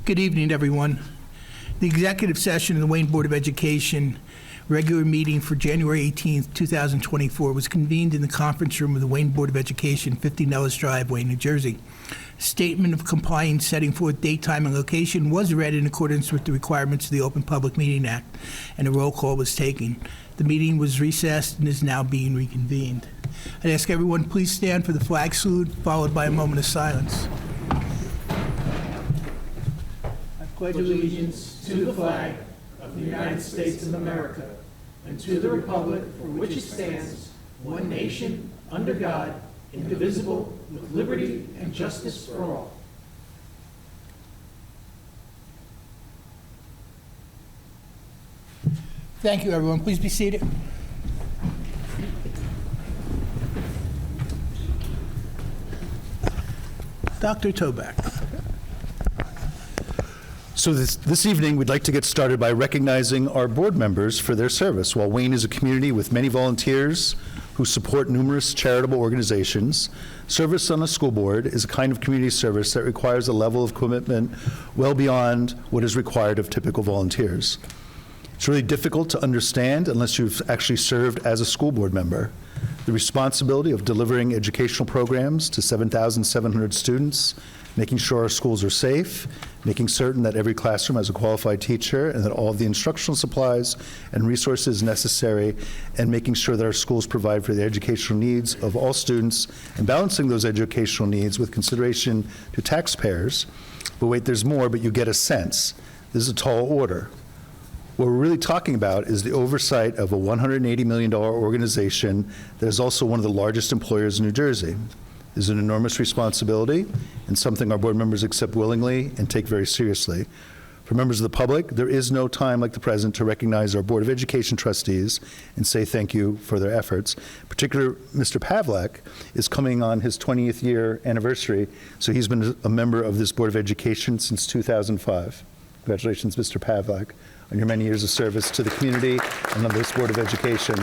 Good evening, everyone. The executive session of the Wayne Board of Education regular meeting for January 18th, 2024 was convened in the conference room of the Wayne Board of Education, 50 Nellis Drive, Wayne, New Jersey. Statement of compliance setting forth date, time, and location was read in accordance with the requirements of the Open Public Meeting Act, and a roll call was taken. The meeting was recessed and is now being reconvened. I'd ask everyone please stand for the flag salute, followed by a moment of silence. I pledge allegiance to the flag of the United States of America and to the republic for which it stands, one nation, under God, indivisible, with liberty and justice for all. Thank you, everyone. Please be seated. Dr. Toback. So this evening, we'd like to get started by recognizing our board members for their service. While Wayne is a community with many volunteers who support numerous charitable organizations, service on a school board is a kind of community service that requires a level of commitment well beyond what is required of typical volunteers. It's really difficult to understand unless you've actually served as a school board member. The responsibility of delivering educational programs to 7,700 students, making sure our schools are safe, making certain that every classroom has a qualified teacher and that all of the instructional supplies and resources necessary, and making sure that our schools provide for the educational needs of all students, and balancing those educational needs with consideration to taxpayers. But wait, there's more, but you get a sense. This is a tall order. What we're really talking about is the oversight of a $180 million organization that is also one of the largest employers in New Jersey. This is an enormous responsibility and something our board members accept willingly and take very seriously. For members of the public, there is no time like the present to recognize our Board of Education trustees and say thank you for their efforts. In particular, Mr. Bldg is coming on his 20th year anniversary, so he's been a member of this Board of Education since 2005. Congratulations, Mr. Bldg, on your many years of service to the community and on this Board of Education.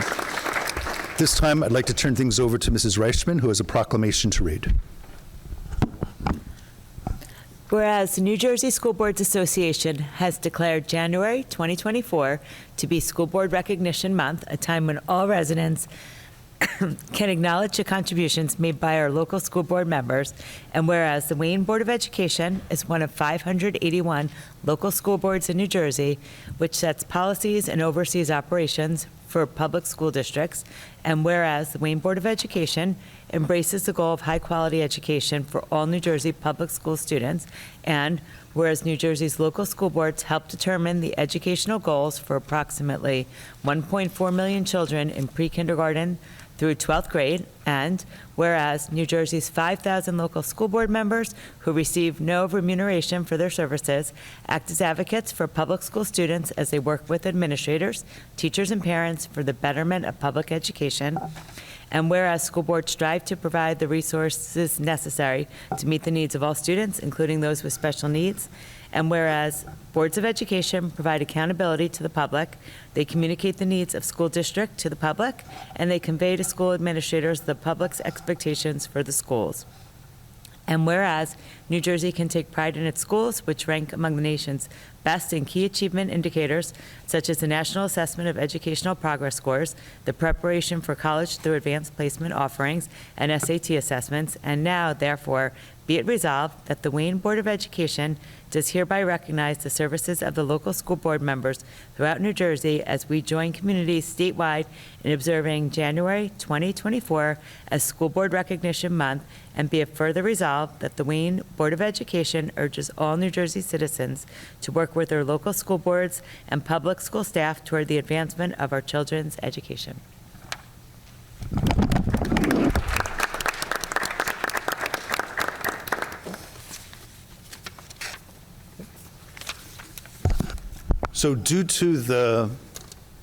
This time, I'd like to turn things over to Mrs. Reichman, who has a proclamation to read. Whereas the New Jersey School Boards Association has declared January 2024 to be School Board Recognition Month, a time when all residents can acknowledge the contributions made by our local school board members, and whereas the Wayne Board of Education is one of 581 local school boards in New Jersey, which sets policies and oversees operations for public school districts, and whereas the Wayne Board of Education embraces the goal of high-quality education for all New Jersey public school students, and whereas New Jersey's local school boards help determine the educational goals for approximately 1.4 million children in pre-kindergarten through 12th grade, and whereas New Jersey's 5,000 local school board members who receive no remuneration for their services act as advocates for public school students as they work with administrators, teachers, and parents for the betterment of public education, and whereas school boards strive to provide the resources necessary to meet the needs of all students, including those with special needs, and whereas boards of education provide accountability to the public, they communicate the needs of school district to the public, and they convey to school administrators the public's expectations for the schools. And whereas New Jersey can take pride in its schools, which rank among the nation's best in key achievement indicators, such as the National Assessment of Educational Progress Scores, the preparation for college through advanced placement offerings, and SAT assessments, and now, therefore, be it resolved that the Wayne Board of Education does hereby recognize the services of the local school board members throughout New Jersey as we join communities statewide in observing January 2024 as School Board Recognition Month, and be it further resolved that the Wayne Board of Education urges all New Jersey citizens to work with their local school boards and public school staff toward the advancement of our children's education. So due to the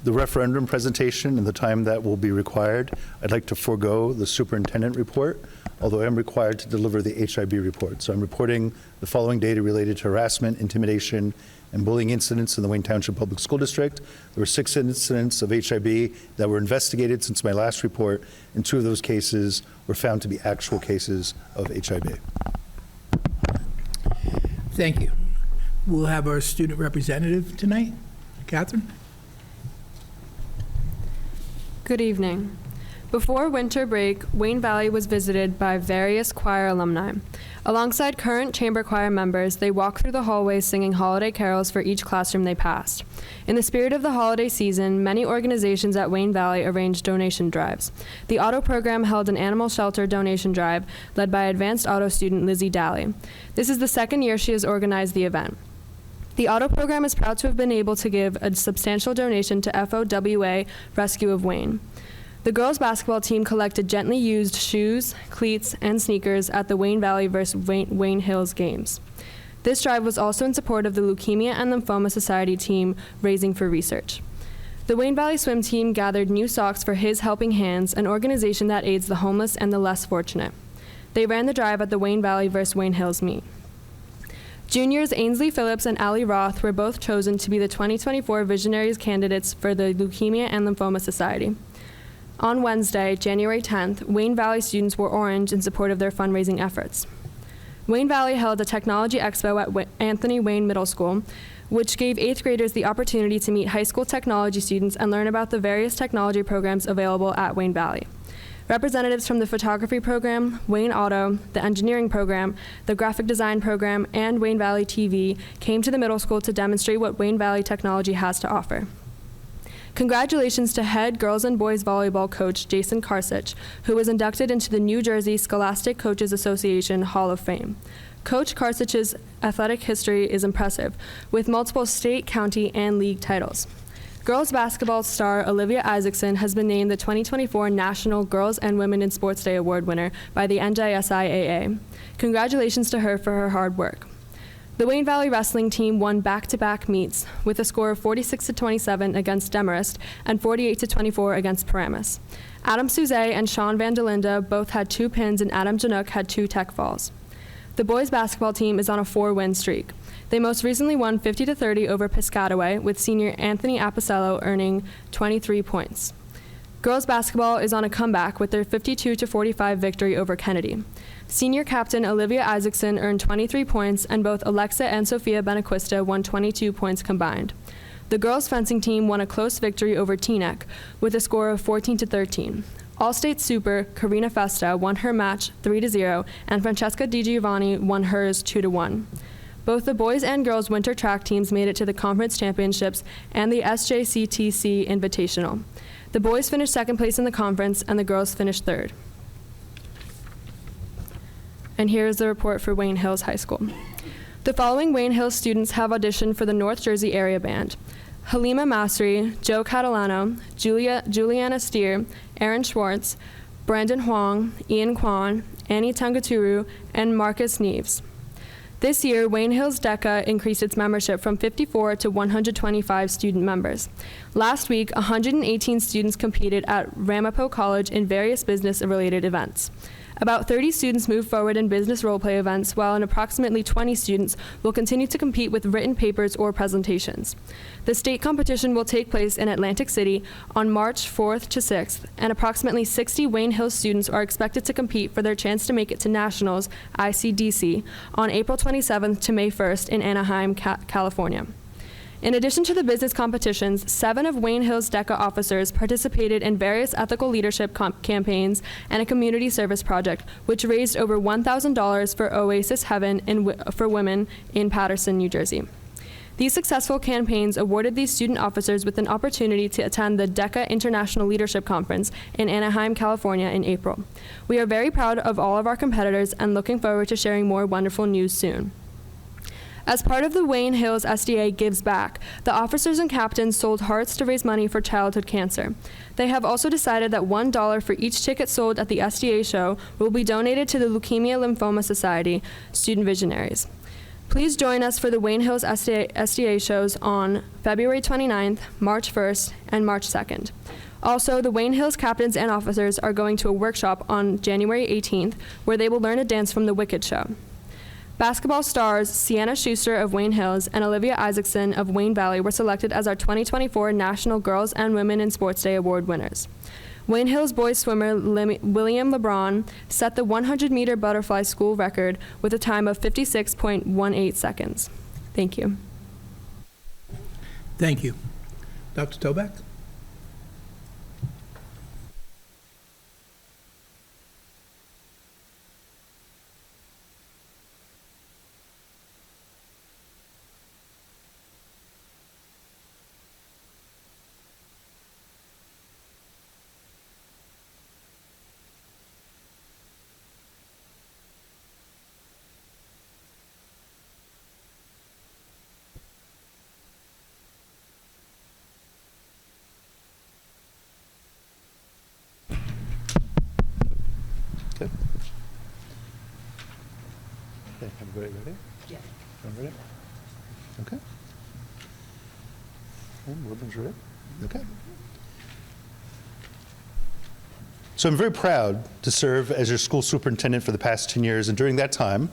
referendum presentation and the time that will be required, I'd like to forego the superintendent report, although I am required to deliver the HIB report. So I'm reporting the following data related to harassment, intimidation, and bullying incidents in the Wayne Township Public School District. There were 6 incidents of HIB that were investigated since my last report, and 2 of those cases were found to be actual cases of HIB. Thank you. we'll have our student representative tonight. Catherine? Good evening. Before winter break, Wayne Valley was visited by various choir alumni. Alongside current chamber choir members, they walked through the hallways singing holiday carols for each classroom they passed. In the spirit of the holiday season, many organizations at Wayne Valley arranged donation drives. The auto program held an animal shelter donation drive led by advanced auto student Lizzie Daly. This is the second year she has organized the event. The auto program is proud to have been able to give a substantial donation to FOWA Rescue of Wayne. The girls' basketball team collected gently used shoes, cleats, and sneakers at the Wayne Valley vs. Wayne Hills games. This drive was also in support of the Leukemia and Lymphoma Society team raising for research. The Wayne Valley swim team gathered new socks for His Helping Hands, an organization that aids the homeless and the less fortunate. They ran the drive at the Wayne Valley vs. Wayne Hills meet. Juniors Ainsley Phillips and Allie Roth were both chosen to be the 2024 Visionaries candidates for the Leukemia and Lymphoma Society. On Wednesday, January 10th, Wayne Valley students wore orange in support of their fundraising efforts. Wayne Valley held a technology expo at Anthony Wayne Middle School, which gave 8th graders the opportunity to meet high school technology students and learn about the various technology programs available at Wayne Valley. Representatives from the photography program, Wayne Auto, the engineering program, the graphic design program, and Wayne Valley TV came to the middle school to demonstrate what Wayne Valley technology has to offer. Congratulations to head girls and boys volleyball coach Jason Karsich, who was inducted into the New Jersey Scholastic Coaches Association Hall of Fame. Coach Karsich's athletic history is impressive, with multiple state, county, and league titles. Girls basketball star Olivia Isaacson has been named the 2024 National Girls and Women in Sports Day Award winner by the NJSIAA. Congratulations to her for her hard work. The Wayne Valley wrestling team won back-to-back meets with a score of 46-27 against Demarest and 48-24 against Paramus. Adam Souze and Sean Vandelinda both had 2 pins, and Adam Janook had 2 tech falls. The boys basketball team is on a 4-win streak. They most recently won 50-30 over Piscataway, with senior Anthony Apicello earning 23 points. Girls basketball is on a comeback with their 52-45 victory over Kennedy. Senior captain Olivia Isaacson earned 23 points, and both Alexa and Sophia Benaquista won 22 points combined. The girls fencing team won a close victory over Teaneck with a score of 14-13. All-state super Karina Festa won her match 3-0, and Francesca DiGiovanni won hers 2-1. Both the boys and girls winter track teams made it to the conference championships and the SJCTC Invitational. The boys finished second place in the conference, and the girls finished third. And here is the report for Wayne Hills High School. The following Wayne Hills students have auditioned for the North Jersey Area Band: Halima Masri, Joe Catalano, Juliana Steer, Aaron Schwartz, Brandon Huang, Ian Kwan, Annie Tangaturu, and Marcus Neves. This year, Wayne Hills DECA increased its membership from 54 to 125 student members. Last week, 118 students competed at Ramapo College in various business-related events. About 30 students moved forward in business role-play events, while approximately 20 students will continue to compete with written papers or presentations. The state competition will take place in Atlantic City on March 4th to 6th, and approximately 60 Wayne Hills students are expected to compete for their chance to make it to Nationals, ICDC, on April 27th to May 1st in Anaheim, California. In addition to the business competitions, 7 of Wayne Hills DECA officers participated in various ethical leadership campaigns and a community service project, which raised over $1,000 for Oasis Heaven for women in Paterson, New Jersey. These successful campaigns awarded these student officers with an opportunity to attend the DECA International Leadership Conference in Anaheim, California in April. We are very proud of all of our competitors and looking forward to sharing more wonderful news soon. As part of the Wayne Hills SDA Gives Back, the officers and captains sold hearts to raise money for childhood cancer. They have also decided that $1 for each ticket sold at the SDA show will be donated to the Leukemia Lymphoma Society Student Visionaries. Please join us for the Wayne Hills SDA shows on February 29th, March 1st, and March 2nd. Also, the Wayne Hills captains and officers are going to a workshop on January 18th, where they will learn a dance from the Wicked Show. Basketball stars Sienna Schuster of Wayne Hills and Olivia Isaacson of Wayne Valley were selected as our 2024 National Girls and Women in Sports Day Award winners. Wayne Hills boys swimmer William LeBron set the 100-meter butterfly school record with a time of 56.18 seconds. Thank you. Thank you. Dr. Toback? Okay. Okay, everybody ready? Yeah. Everybody ready? Okay. And Robin's ready? Okay. So I'm very proud to serve as your school superintendent for the past 10 years, and during that time,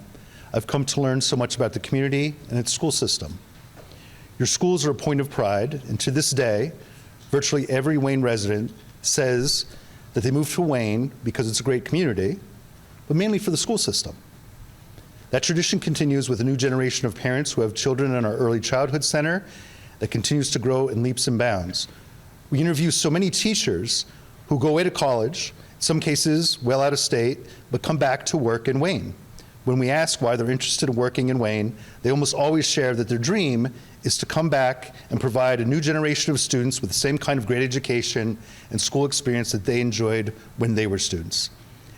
I've come to learn so much about the community and its school system. Your schools are a point of pride, and to this day, virtually every Wayne resident says that they moved to Wayne because it's a great community, but mainly for the school system. That tradition continues with a new generation of parents who have children in our early childhood center that continues to grow in leaps and bounds. We interview so many teachers who go away to college, in some cases well out of state, but come back to work in Wayne. When we ask why they're interested in working in Wayne, they almost always share that their dream is to come back and provide a new generation of students with the same kind of great education and school experience that they enjoyed when they were students.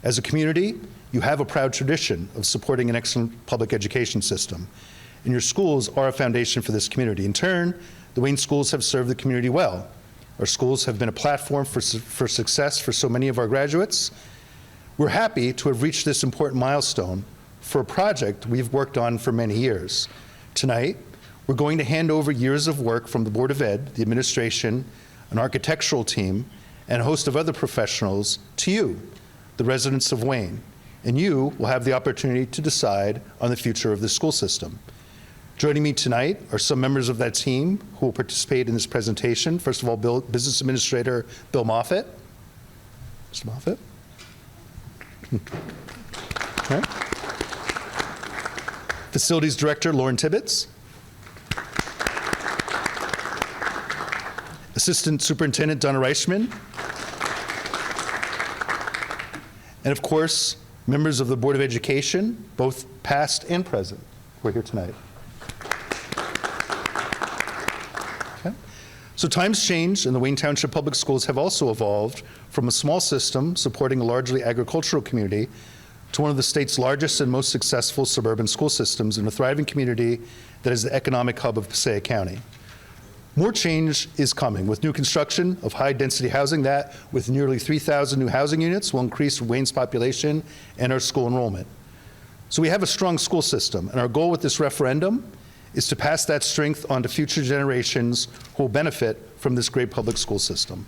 As a community, you have a proud tradition of supporting an excellent public education system, and your schools are a foundation for this community. In turn, the Wayne schools have served the community well. Our schools have been a platform for success for so many of our graduates. We're happy to have reached this important milestone for a project we've worked on for many years. Tonight, we're going to hand over years of work from the Board of Ed, the administration, an architectural team, and a host of other professionals to you, the residents of Wayne, and you will have the opportunity to decide on the future of the school system. Joining me tonight are some members of that team who will participate in this presentation. First of all, Business Administrator Bill Moffitt. Mr. Moffitt. Okay. Facilities Director Lauren Tibbetts. Assistant Superintendent Donna Reichman. And of course, members of the Board of Education, both past and present, who are here tonight. Okay. So times change, and the Wayne Township Public Schools have also evolved from a small system supporting a largely agricultural community to one of the state's largest and most successful suburban school systems in a thriving community that is the economic hub of Passaic County. More change is coming with new construction of high-density housing that, with nearly 3,000 new housing units, will increase Wayne's population and our school enrollment. So we have a strong school system, and our goal with this referendum is to pass that strength on to future generations who will benefit from this great public school system.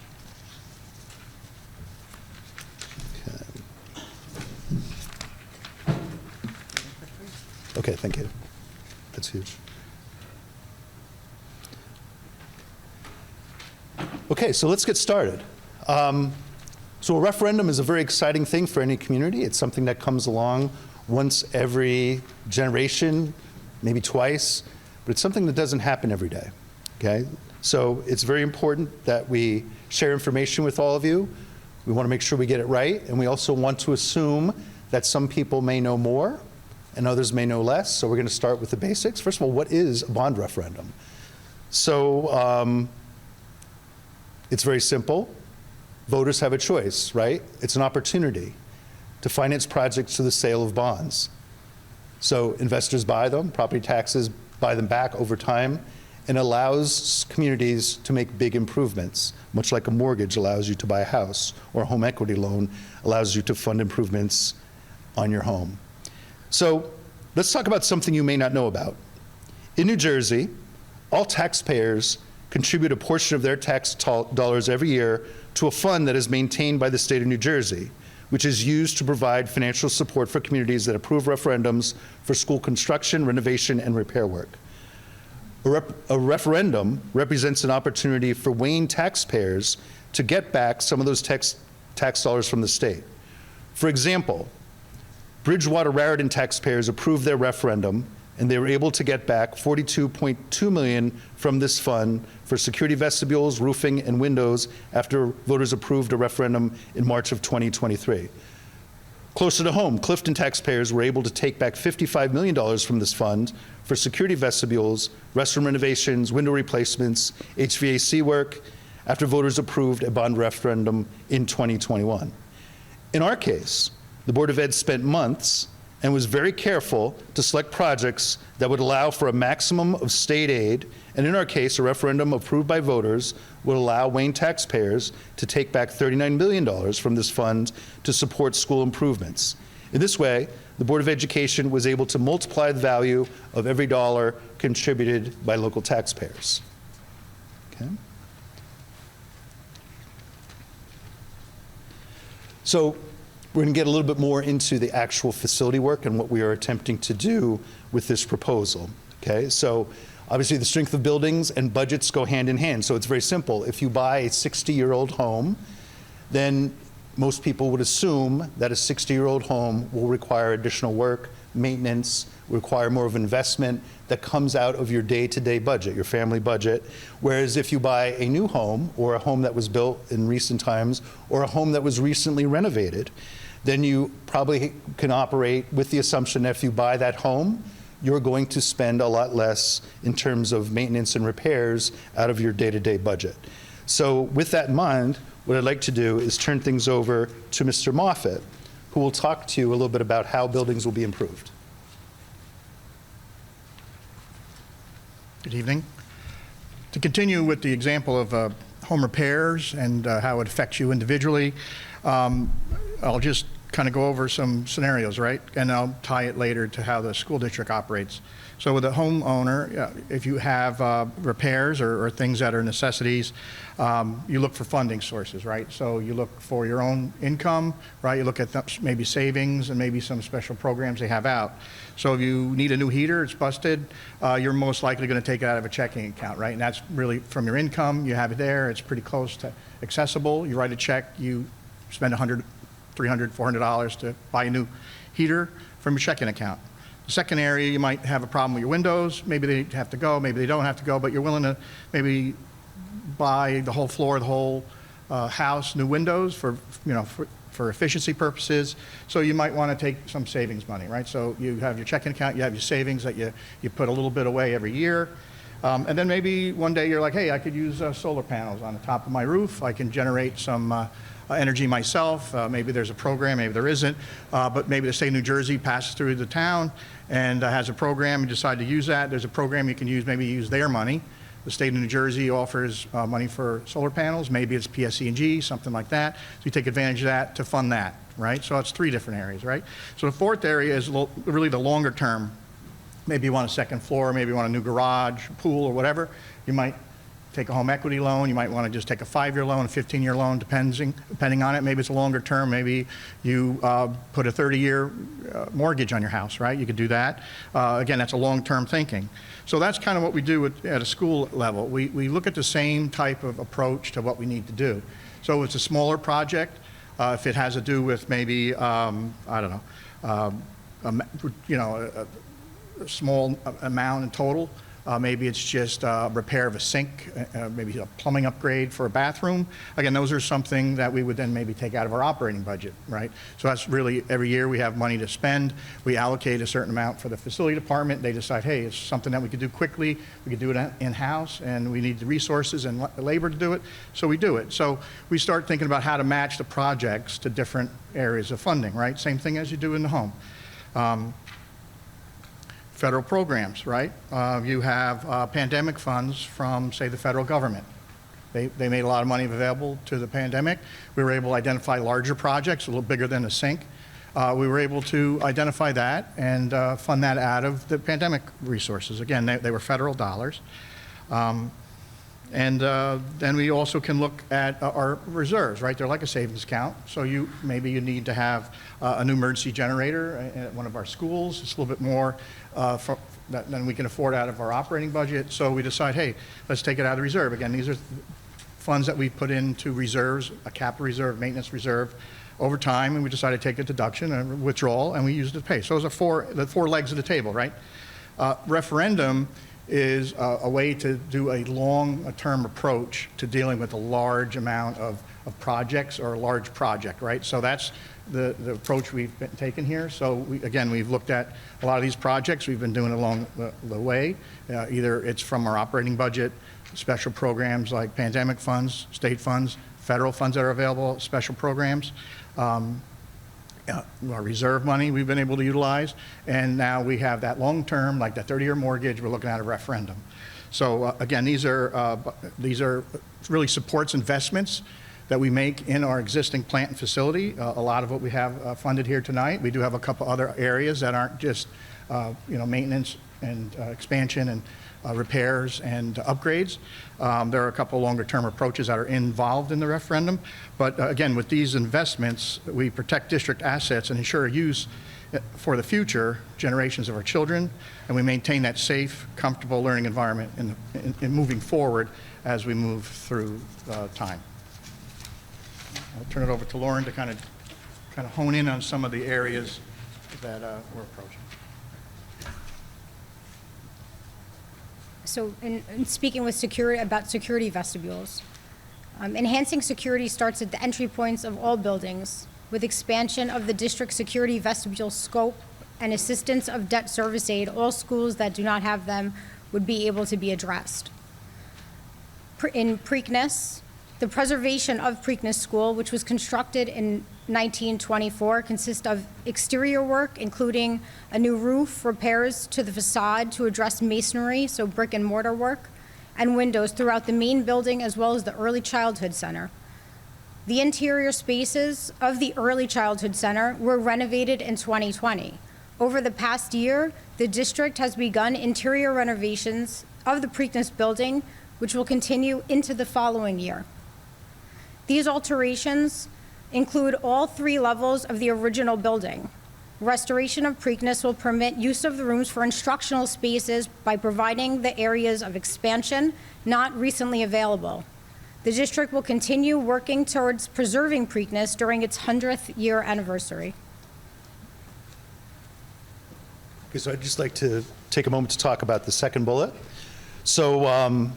Okay, thank you. That's huge. Okay, so let's get started. So a referendum is a very exciting thing for any community. It's something that comes along once every generation, maybe twice, but it's something that doesn't happen every day, okay? So it's very important that we share information with all of you. We want to make sure we get it right, and we also want to assume that some people may know more and others may know less, so we're going to start with the basics. First of all, what is a bond referendum? So it's very simple. Voters have a choice, right? It's an opportunity to finance projects through the sale of bonds. So investors buy them, property taxes buy them back over time, and allows communities to make big improvements, much like a mortgage allows you to buy a house, or a home equity loan allows you to fund improvements on your home. So let's talk about something you may not know about. In New Jersey, all taxpayers contribute a portion of their tax dollars every year to a fund that is maintained by the state of New Jersey, which is used to provide financial support for communities that approve referendums for school construction, renovation, and repair work. A referendum represents an opportunity for Wayne taxpayers to get back some of those tax dollars from the state. For example, Bridgewater Raritan taxpayers approved their referendum, and they were able to get back $42.2 million from this fund for security vestibules, roofing, and windows after voters approved a referendum in March of 2023. Closer to home, Clifton taxpayers were able to take back $55 million from this fund for security vestibules, restroom renovations, window replacements, HVAC work, after voters approved a bond referendum in 2021. In our case, the Board of Ed spent months and was very careful to select projects that would allow for a maximum of state aid, and in our case, a referendum approved by voters would allow Wayne taxpayers to take back $39 million from this fund to support school improvements. In this way, the Board of Education was able to multiply the value of every dollar contributed by local taxpayers. Okay. So we're going to get a little bit more into the actual facility work and what we are attempting to do with this proposal. Okay, so obviously the strength of buildings and budgets go hand in hand. So it's very simple. If you buy a 60-year-old home, then most people would assume that a 60-year-old home will require additional work, maintenance, require more of investment that comes out of your day-to-day budget, your family budget. Whereas if you buy a new home, or a home that was built in recent times, or a home that was recently renovated, then you probably can operate with the assumption that if you buy that home, you're going to spend a lot less in terms of maintenance and repairs out of your day-to-day budget. So with that in mind, what I'd like to do is turn things over to Mr. Moffett, who will talk to you a little bit about how buildings will be improved. Good evening. To continue with the example of home repairs and how it affects you individually, I'll just kind of go over some scenarios, right? And I'll tie it later to how the school district operates. So with a homeowner, if you have repairs or things that are necessities, you look for funding sources, right? So you look for your own income, right? You look at maybe savings and maybe some special programs they have out. So if you need a new heater, it's busted, you're most likely going to take it out of a checking account, right? And that's really from your income, you have it there, it's pretty close to accessible. You write a check, you spend $100, $300, $400 to buy a new heater from your checking account. The second area, you might have a problem with your windows. Maybe they have to go, maybe they don't have to go, but you're willing to maybe buy the whole floor, the whole house, new windows for efficiency purposes. So you might want to take some savings money, right? So you have your checking account, you have your savings that you put a little bit away every year. And then maybe one day you're like, hey, I could use solar panels on the top of my roof. I can generate some energy myself. Maybe there's a program, maybe there isn't, but maybe the state of New Jersey passes through the town and has a program, you decide to use that. There's a program you can use, maybe use their money. The state of New Jersey offers money for solar panels, maybe it's PSE&G, something like that. So you take advantage of that to fund that, right? So that's three different areas, right? So the fourth area is really the longer term. Maybe you want a second floor, maybe you want a new garage, pool, or whatever. You might take a home equity loan. You might want to just take a 5-year loan, a 15-year loan, depending on it. Maybe it's a longer term. Maybe you put a 30-year mortgage on your house, right? You could do that. Again, that's a long-term thinking. So that's kind of what we do at a school level. We look at the same type of approach to what we need to do. So it's a smaller project. If it has to do with maybe, I don't know, a small amount in total. Maybe it's just repair of a sink, maybe a plumbing upgrade for a bathroom. Again, those are something that we would then maybe take out of our operating budget, right? So that's really, every year we have money to spend. We allocate a certain amount for the facility department. They decide, hey, it's something that we could do quickly. We could do it in-house, and we need the resources and labor to do it, so we do it. So we start thinking about how to match the projects to different areas of funding, right? Same thing as you do in the home. Federal programs, right? You have pandemic funds from, say, the federal government. They made a lot of money available to the pandemic. We were able to identify larger projects, a little bigger than a sink. We were able to identify that and fund that out of the pandemic resources. Again, they were federal dollars. And then we also can look at our reserves, right? They're like a savings account. So maybe you need to have a new emergency generator at one of our schools. It's a little bit more than we can afford out of our operating budget. So we decide, hey, let's take it out of the reserve. Again, these are funds that we put into reserves, a capital reserve, maintenance reserve, over time, and we decided to take a deduction, a withdrawal, and we use it to pay. So those are the four legs of the table, right? Referendum is a way to do a long-term approach to dealing with a large amount of projects or a large project, right? So that's the approach we've been taken here. So again, we've looked at a lot of these projects. We've been doing it along the way. Either it's from our operating budget, special programs like pandemic funds, state funds, federal funds that are available, special programs, our reserve money we've been able to utilize, and now we have that long-term, like that 30-year mortgage, we're looking at a referendum. So again, these are really supports investments that we make in our existing plant and facility. A lot of what we have funded here tonight. We do have a couple other areas that aren't just maintenance and expansion and repairs and upgrades. There are a couple longer term approaches that are involved in the referendum. But again, with these investments, we protect district assets and ensure use for the future generations of our children, and we maintain that safe, comfortable learning environment in moving forward as we move through time. I'll turn it over to Lauren to kind of hone in on some of the areas that we're approaching. So in speaking with about security vestibules, enhancing security starts at the entry points of all buildings with expansion of the district security vestibule scope and assistance of debt service aid. All schools that do not have them would be able to be addressed. In Preakness, the preservation of Preakness School, which was constructed in 1924, consists of exterior work, including a new roof, repairs to the facade to address masonry, so brick and mortar work, and windows throughout the main building as well as the Early Childhood Center. The interior spaces of the Early Childhood Center were renovated in 2020. Over the past year, the district has begun interior renovations of the Preakness building, which will continue into the following year. These alterations include all 3 levels of the original building. Restoration of Preakness will permit use of the rooms for instructional spaces by providing the areas of expansion not recently available. The district will continue working towards preserving Preakness during its 100th year anniversary. Okay, so I'd just like to take a moment to talk about the second bullet. So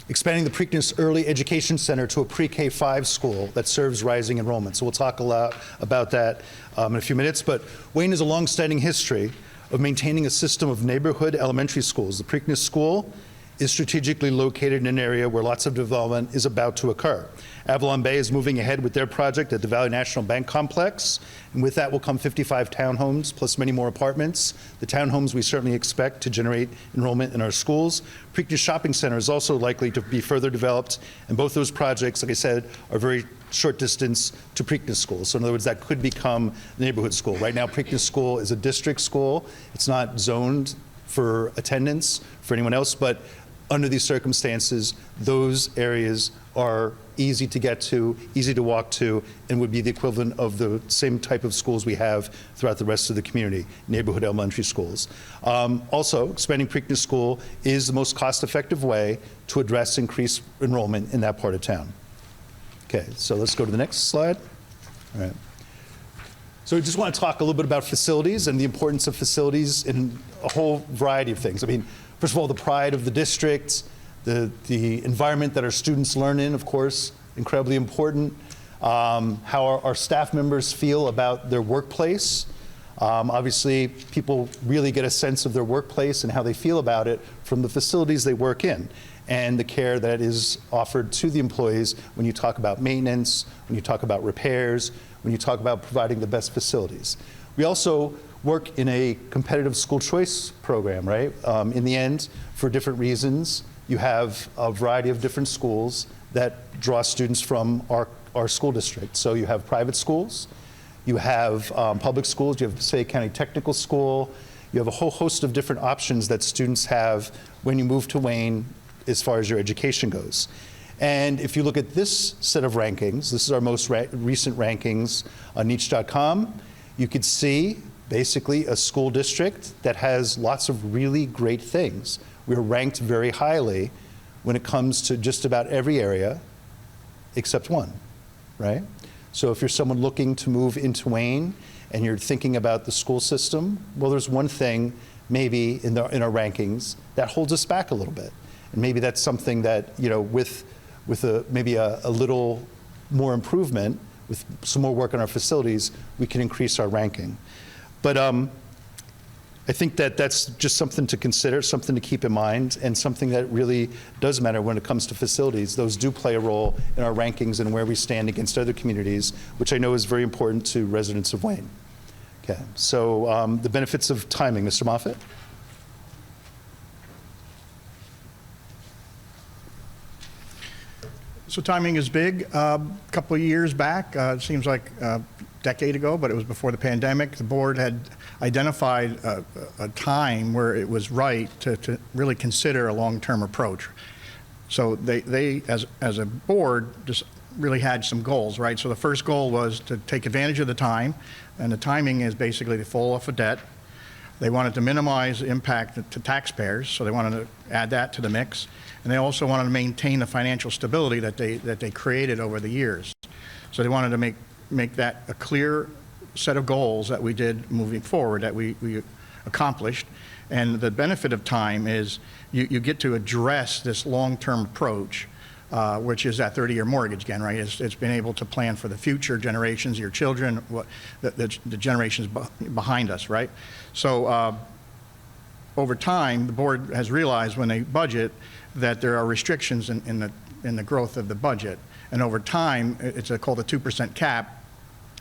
expanding the Preakness Early Education Center to a pre-K-5 school that serves rising enrollment. So we'll talk a lot about that in a few minutes, but Wayne has a long-standing history of maintaining a system of neighborhood elementary schools. The Preakness School is strategically located in an area where lots of development is about to occur. Avalon Bay is moving ahead with their project at the Valley National Bank Complex, and with that will come 55 townhomes plus many more apartments. The townhomes we certainly expect to generate enrollment in our schools. Preakness Shopping Center is also likely to be further developed, and both those projects, like I said, are very short distance to Preakness School. So in other words, that could become the neighborhood school. Right now, Preakness School is a district school. It's not zoned for attendance for anyone else, but under these circumstances, those areas are easy to get to, easy to walk to, and would be the equivalent of the same type of schools we have throughout the rest of the community, neighborhood elementary schools. Also, expanding Preakness School is the most cost-effective way to address increased enrollment in that part of town. Okay, so let's go to the next slide. All right. So we just want to talk a little bit about facilities and the importance of facilities in a whole variety of things. I mean, first of all, the pride of the district, the environment that our students learn in, of course, incredibly important. How our staff members feel about their workplace. Obviously, people really get a sense of their workplace and how they feel about it from the facilities they work in and the care that is offered to the employees when you talk about maintenance, when you talk about repairs, when you talk about providing the best facilities. We also work in a competitive school choice program, right? In the end, for different reasons, you have a variety of different schools that draw students from our school district. So you have private schools, you have public schools, you have Passaic County Technical School, you have a whole host of different options that students have when you move to Wayne as far as your education goes. And if you look at this set of rankings, this is our most recent rankings on niche.com, you could see basically a school district that has lots of really great things. We're ranked very highly when it comes to just about every area except one, right? So if you're someone looking to move into Wayne and you're thinking about the school system, well, there's one thing maybe in our rankings that holds us back a little bit. And maybe that's something that, you know, with maybe a little more improvement, with some more work on our facilities, we can increase our ranking. But I think that that's just something to consider, something to keep in mind, and something that really does matter when it comes to facilities. Those do play a role in our rankings and where we stand against other communities, which I know is very important to residents of Wayne. Okay, so the benefits of timing, Mr. Moffett? So timing is big. A couple of years back, it seems like a decade ago, but it was before the pandemic, the board had identified a time where it was right to really consider a long-term approach. So they as a board, just really had some goals, right? So the first goal was to take advantage of the time, and the timing is basically to fall off of debt. They wanted to minimize the impact to taxpayers, so they wanted to add that to the mix. And they also wanted to maintain the financial stability that they created over the years. So they wanted to make that a clear set of goals that we did moving forward, that we accomplished. And the benefit of time is you get to address this long-term approach, which is that 30-year mortgage again, right? It's been able to plan for the future generations, your children, the generations behind us, right? So over time, the board has realized when they budget that there are restrictions in the growth of the budget. And over time, it's called a 2% cap.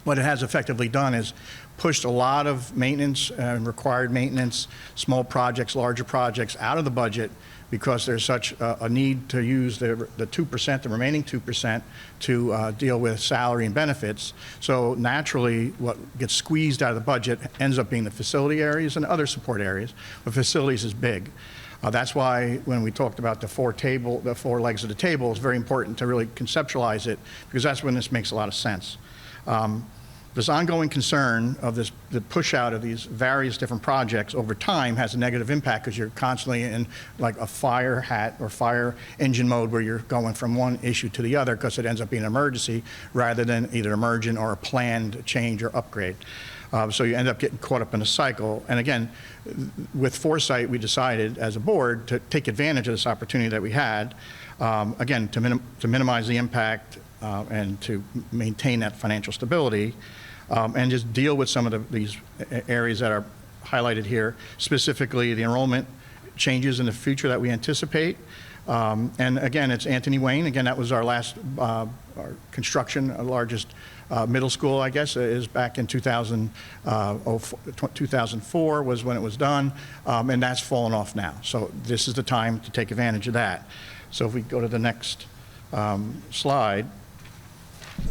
What it has effectively done is pushed a lot of maintenance and required maintenance, small projects, larger projects out of the budget because there's such a need to use the 2%, the remaining 2%, to deal with salary and benefits. So naturally, what gets squeezed out of the budget ends up being the facility areas and other support areas, but facilities is big. That's why when we talked about the four legs of the table, it's very important to really conceptualize it, because that's when this makes a lot of sense. This ongoing concern of the push out of these various different projects over time has a negative impact because you're constantly in like a fire hat or fire engine mode where you're going from one issue to the other because it ends up being an emergency rather than either emergent or a planned change or upgrade. So you end up getting caught up in a cycle. And again, with foresight, we decided as a board to take advantage of this opportunity that we had, again, to minimize the impact and to maintain that financial stability, and just deal with some of these areas that are highlighted here, specifically the enrollment changes in the future that we anticipate. And again, it's Anthony Wayne. Again, that was our last our construction, our largest middle school, I guess, is back in 2004 was when it was done, and that's fallen off now. So this is the time to take advantage of that. So if we go to the next slide.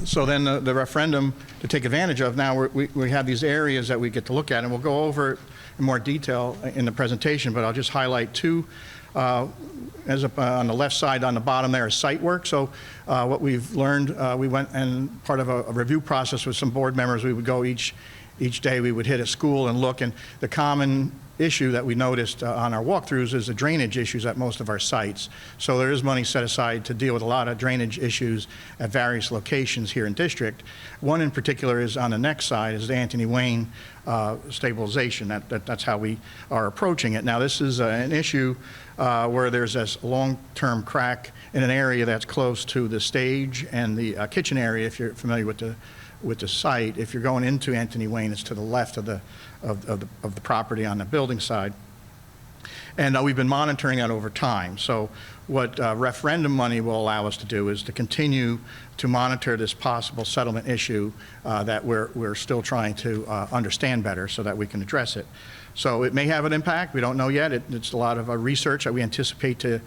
So then the referendum to take advantage of, now we have these areas that we get to look at, and we'll go over it in more detail in the presentation, but I'll just highlight two. As on the left side on the bottom there is site work. So what we've learned, we went and part of a review process with some board members, we would go each day, we would hit a school and look, and the common issue that we noticed on our walkthroughs is the drainage issues at most of our sites. So there is money set aside to deal with a lot of drainage issues at various locations here in district. One in particular is on the next side is the Anthony Wayne stabilization. That's how we are approaching it. Now this is an issue where there's this long-term crack in an area that's close to the stage and the kitchen area, if you're familiar with the site. If you're going into Anthony Wayne, it's to the left of the property on the building side. And we've been monitoring that over time. So what referendum money will allow us to do is to continue to monitor this possible settlement issue that we're still trying to understand better so that we can address it. So it may have an impact. We don't know yet. It's a lot of research that we anticipate to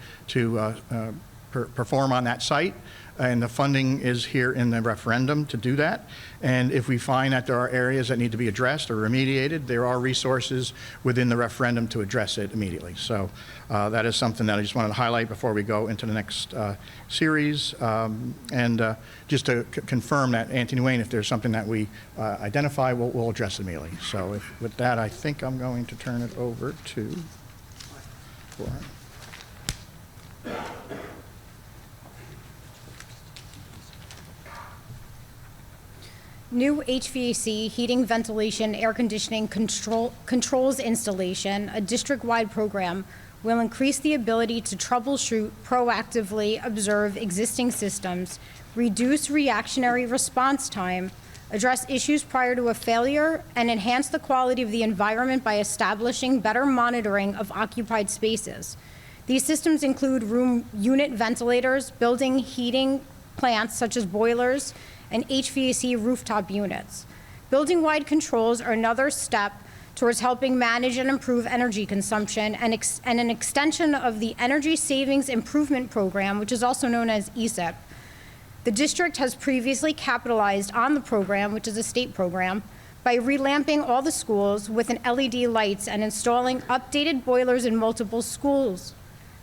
perform on that site. And the funding is here in the referendum to do that. And if we find that there are areas that need to be addressed or remediated, there are resources within the referendum to address it immediately. So that is something that I just wanted to highlight before we go into the next series. And just to confirm that Anthony Wayne, if there's something that we identify, we'll address it immediately. So with that, I think I'm going to turn it over to Lauren. new HVAC, heating, ventilation, air conditioning, controls installation, a district-wide program, will increase the ability to troubleshoot, proactively observe existing systems, reduce reactionary response time, address issues prior to a failure, and enhance the quality of the environment by establishing better monitoring of occupied spaces. These systems include room unit ventilators, building heating plants such as boilers, and HVAC rooftop units. Building-wide controls are another step towards helping manage and improve energy consumption and an extension of the Energy Savings Improvement Program, which is also known as ESIP. The district has previously capitalized on the program, which is a state program, by relamping all the schools with an LED lights and installing updated boilers in multiple schools.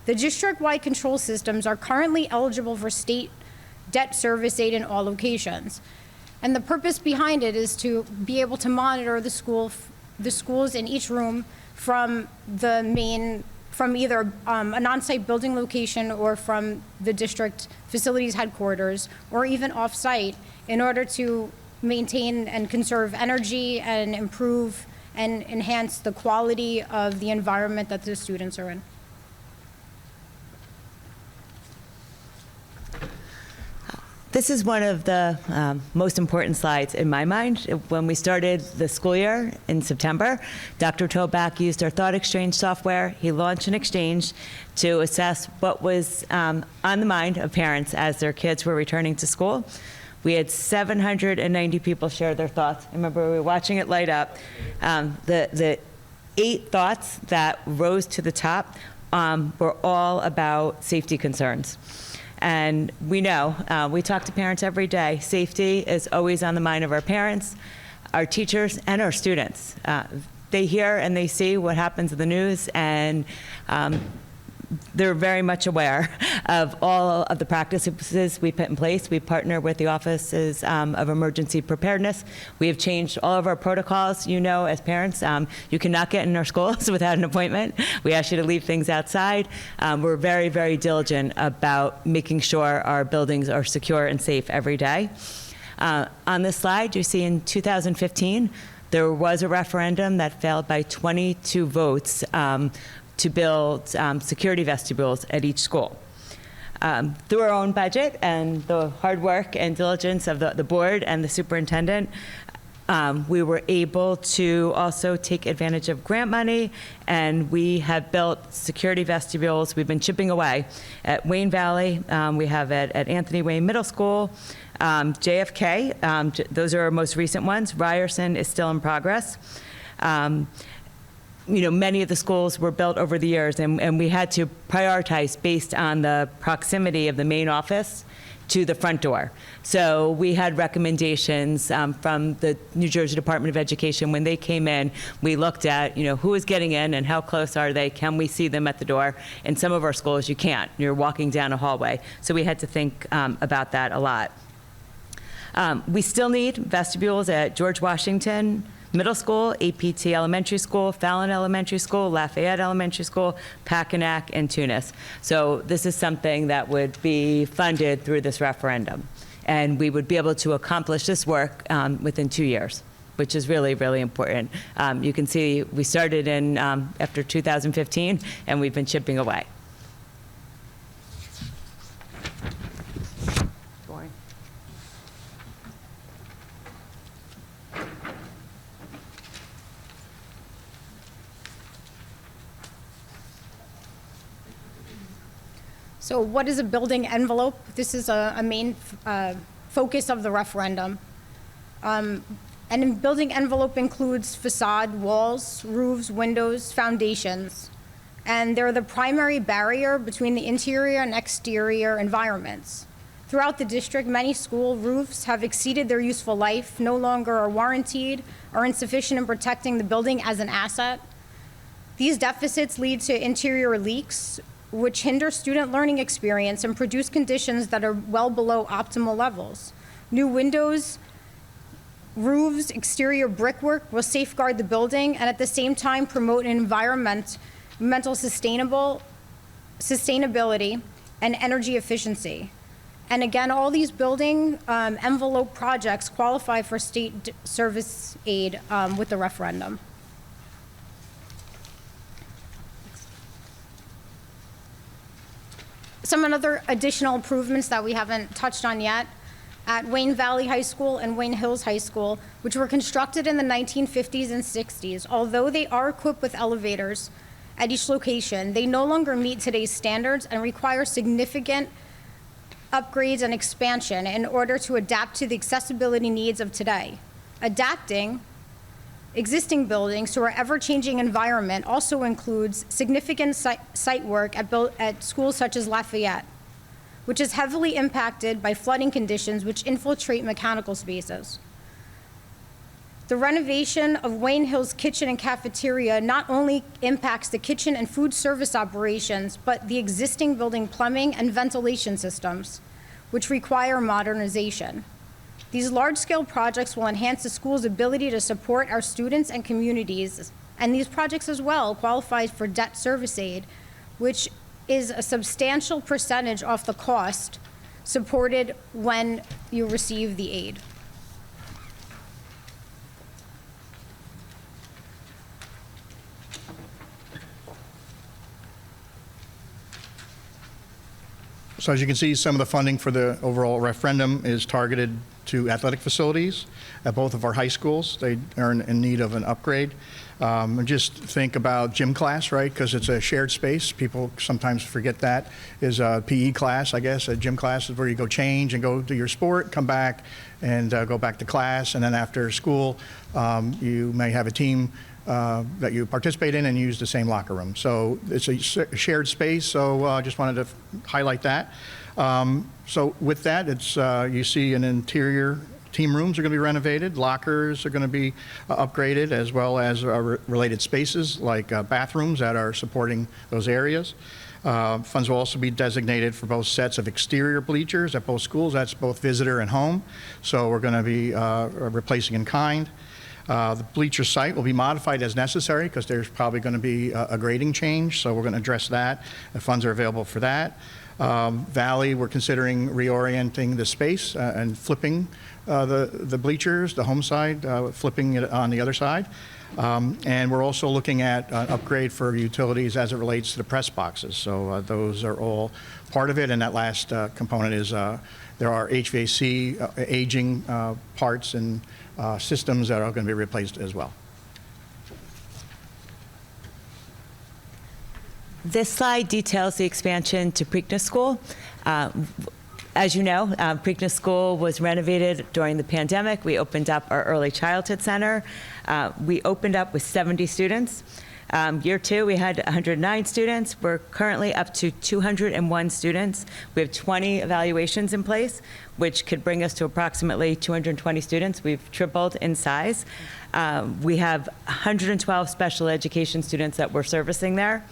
The district-wide control systems are currently eligible for state debt service aid in all locations. And the purpose behind it is to be able to monitor the schools in each room from either an on-site building location or from the district facilities headquarters, or even off-site, in order to maintain and conserve energy and improve and enhance the quality of the environment that the students are in. This is one of the most important slides in my mind. When we started the school year in September, Dr. Toback used our Thought Exchange software. He launched an exchange to assess what was on the mind of parents as their kids were returning to school. We had 790 people share their thoughts. I remember we were watching it light up. The 8 thoughts that rose to the top were all about safety concerns. And we know, we talk to parents every day, safety is always on the mind of our parents, our teachers, and our students. They hear and they see what happens in the news, and they're very much aware of all of the practices we put in place. We partner with the Offices of Emergency Preparedness. We have changed all of our protocols. You know, as parents, you cannot get in our schools without an appointment. We ask you to leave things outside. We're very, very diligent about making sure our buildings are secure and safe every day. On this slide, you see in 2015, there was a referendum that failed by 22 votes to build security vestibules at each school. Through our own budget and the hard work and diligence of the board and the superintendent, we were able to also take advantage of grant money, and we have built security vestibules. We've been chipping away at Wayne Valley. We have at Anthony Wayne Middle School, JFK. Those are our most recent ones. Ryerson is still in progress. You know, many of the schools were built over the years, and we had to prioritize based on the proximity of the main office to the front door. So we had recommendations from the New Jersey Department of Education. When they came in, we looked at, you know, who is getting in and how close are they? Can we see them at the door? In some of our schools, you can't. You're walking down a hallway. So we had to think about that a lot. We still need vestibules at George Washington Middle School, APT Elementary School, Fallon Elementary School, Lafayette Elementary School, Packanack, and Tunis. So this is something that would be funded through this referendum. And we would be able to accomplish this work within 2 years, which is really, really important. You can see we started in after 2015, and we've been chipping away. So what is a building envelope? This is a main focus of the referendum. And a building envelope includes facade, walls, roofs, windows, foundations. And they're the primary barrier between the interior and exterior environments. Throughout the district, many school roofs have exceeded their useful life, no longer are warranted, are insufficient in protecting the building as an asset. These deficits lead to interior leaks, which hinder student learning experience and produce conditions that are well below optimal levels. New windows, roofs, exterior brickwork will safeguard the building and at the same time promote an environmental sustainability and energy efficiency. And again, all these building envelope projects qualify for state service aid with the referendum. Some other additional improvements that we haven't touched on yet. At Wayne Valley High School and Wayne Hills High School, which were constructed in the 1950s and 60s, although they are equipped with elevators at each location, they no longer meet today's standards and require significant upgrades and expansion in order to adapt to the accessibility needs of today. Adapting existing buildings to our ever-changing environment also includes significant site work at schools such as Lafayette, which is heavily impacted by flooding conditions which infiltrate mechanical spaces. The renovation of Wayne Hills kitchen and cafeteria not only impacts the kitchen and food service operations, but the existing building plumbing and ventilation systems, which require modernization. These large-scale projects will enhance the school's ability to support our students and communities, and these projects as well qualify for debt service aid, which is a substantial percentage off the cost supported when you receive the aid. So as you can see, some of the funding for the overall referendum is targeted to athletic facilities at both of our high schools. They are in need of an upgrade. And just think about gym class, right? Because it's a shared space. People sometimes forget that is a PE class, I guess. A gym class is where you go change and go do your sport, come back and go back to class. And then after school, you may have a team that you participate in and use the same locker room. So it's a shared space, so I just wanted to highlight that. So with that, it's you see an interior, team rooms are going to be renovated, lockers are going to be upgraded, as well as related spaces like bathrooms that are supporting those areas. Funds will also be designated for both sets of exterior bleachers at both schools. That's both visitor and home. So we're going to be replacing in kind. The bleacher site will be modified as necessary because there's probably going to be a grading change, so we're going to address that. The funds are available for that. Valley, we're considering reorienting the space and flipping the bleachers, the home side, flipping it on the other side. And we're also looking at an upgrade for utilities as it relates to the press boxes. So those are all part of it, and that last component is there are HVAC aging parts and systems that are going to be replaced as well. This slide details the expansion to Preakness School. As you know, Preakness School was renovated during the pandemic. We opened up our early childhood center. We opened up with 70 students. Year two, we had 109 students. We're currently up to 201 students. We have 20 evaluations in place, which could bring us to approximately 220 students. We've tripled in size. We have 112 special education students that we're servicing there.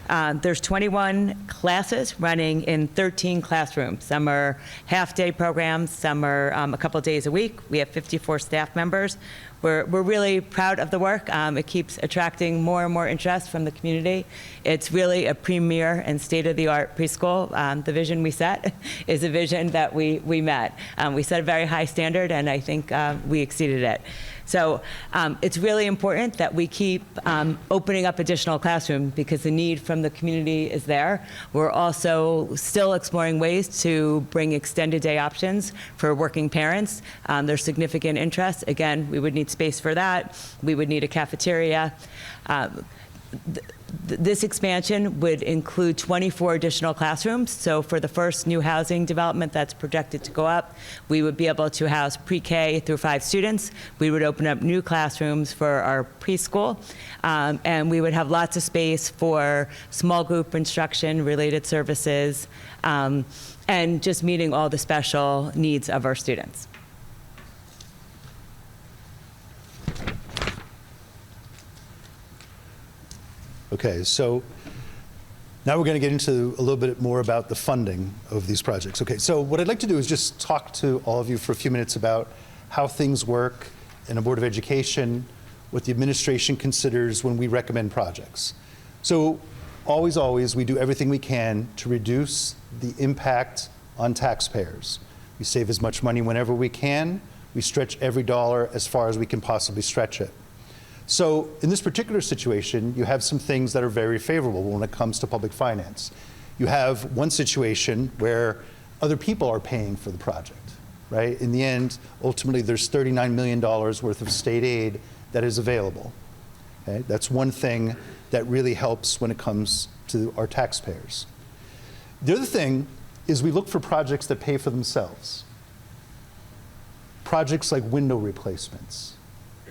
There's 21 classes running in 13 classrooms. Some are half-day programs, some are a couple days a week. We have 54 staff members. We're really proud of the work. It keeps attracting more and more interest from the community. It's really a premier and state-of-the-art preschool. The vision we set is a vision that we met. We set a very high standard, and I think we exceeded it. So it's really important that we keep opening up additional classrooms because the need from the community is there. We're also still exploring ways to bring extended day options for working parents. There's significant interest. Again, we would need space for that. We would need a cafeteria. This expansion would include 24 additional classrooms. So for the first new housing development that's projected to go up, we would be able to house pre-K through 5 students. We would open up new classrooms for our preschool, and we would have lots of space for small group instruction, related services, and just meeting all the special needs of our students. Okay, so now we're going to get into a little bit more about the funding of these projects. Okay, so what I'd like to do is just talk to all of you for a few minutes about how things work in a Board of Education, what the administration considers when we recommend projects. So always, we do everything we can to reduce the impact on taxpayers. We save as much money whenever we can. We stretch every dollar as far as we can possibly stretch it. So in this particular situation, you have some things that are very favorable when it comes to public finance. You have one situation where other people are paying for the project, right? In the end, ultimately, there's $39 million worth of state aid that is available. Okay? That's one thing that really helps when it comes to our taxpayers. The other thing is we look for projects that pay for themselves. Projects like window replacements,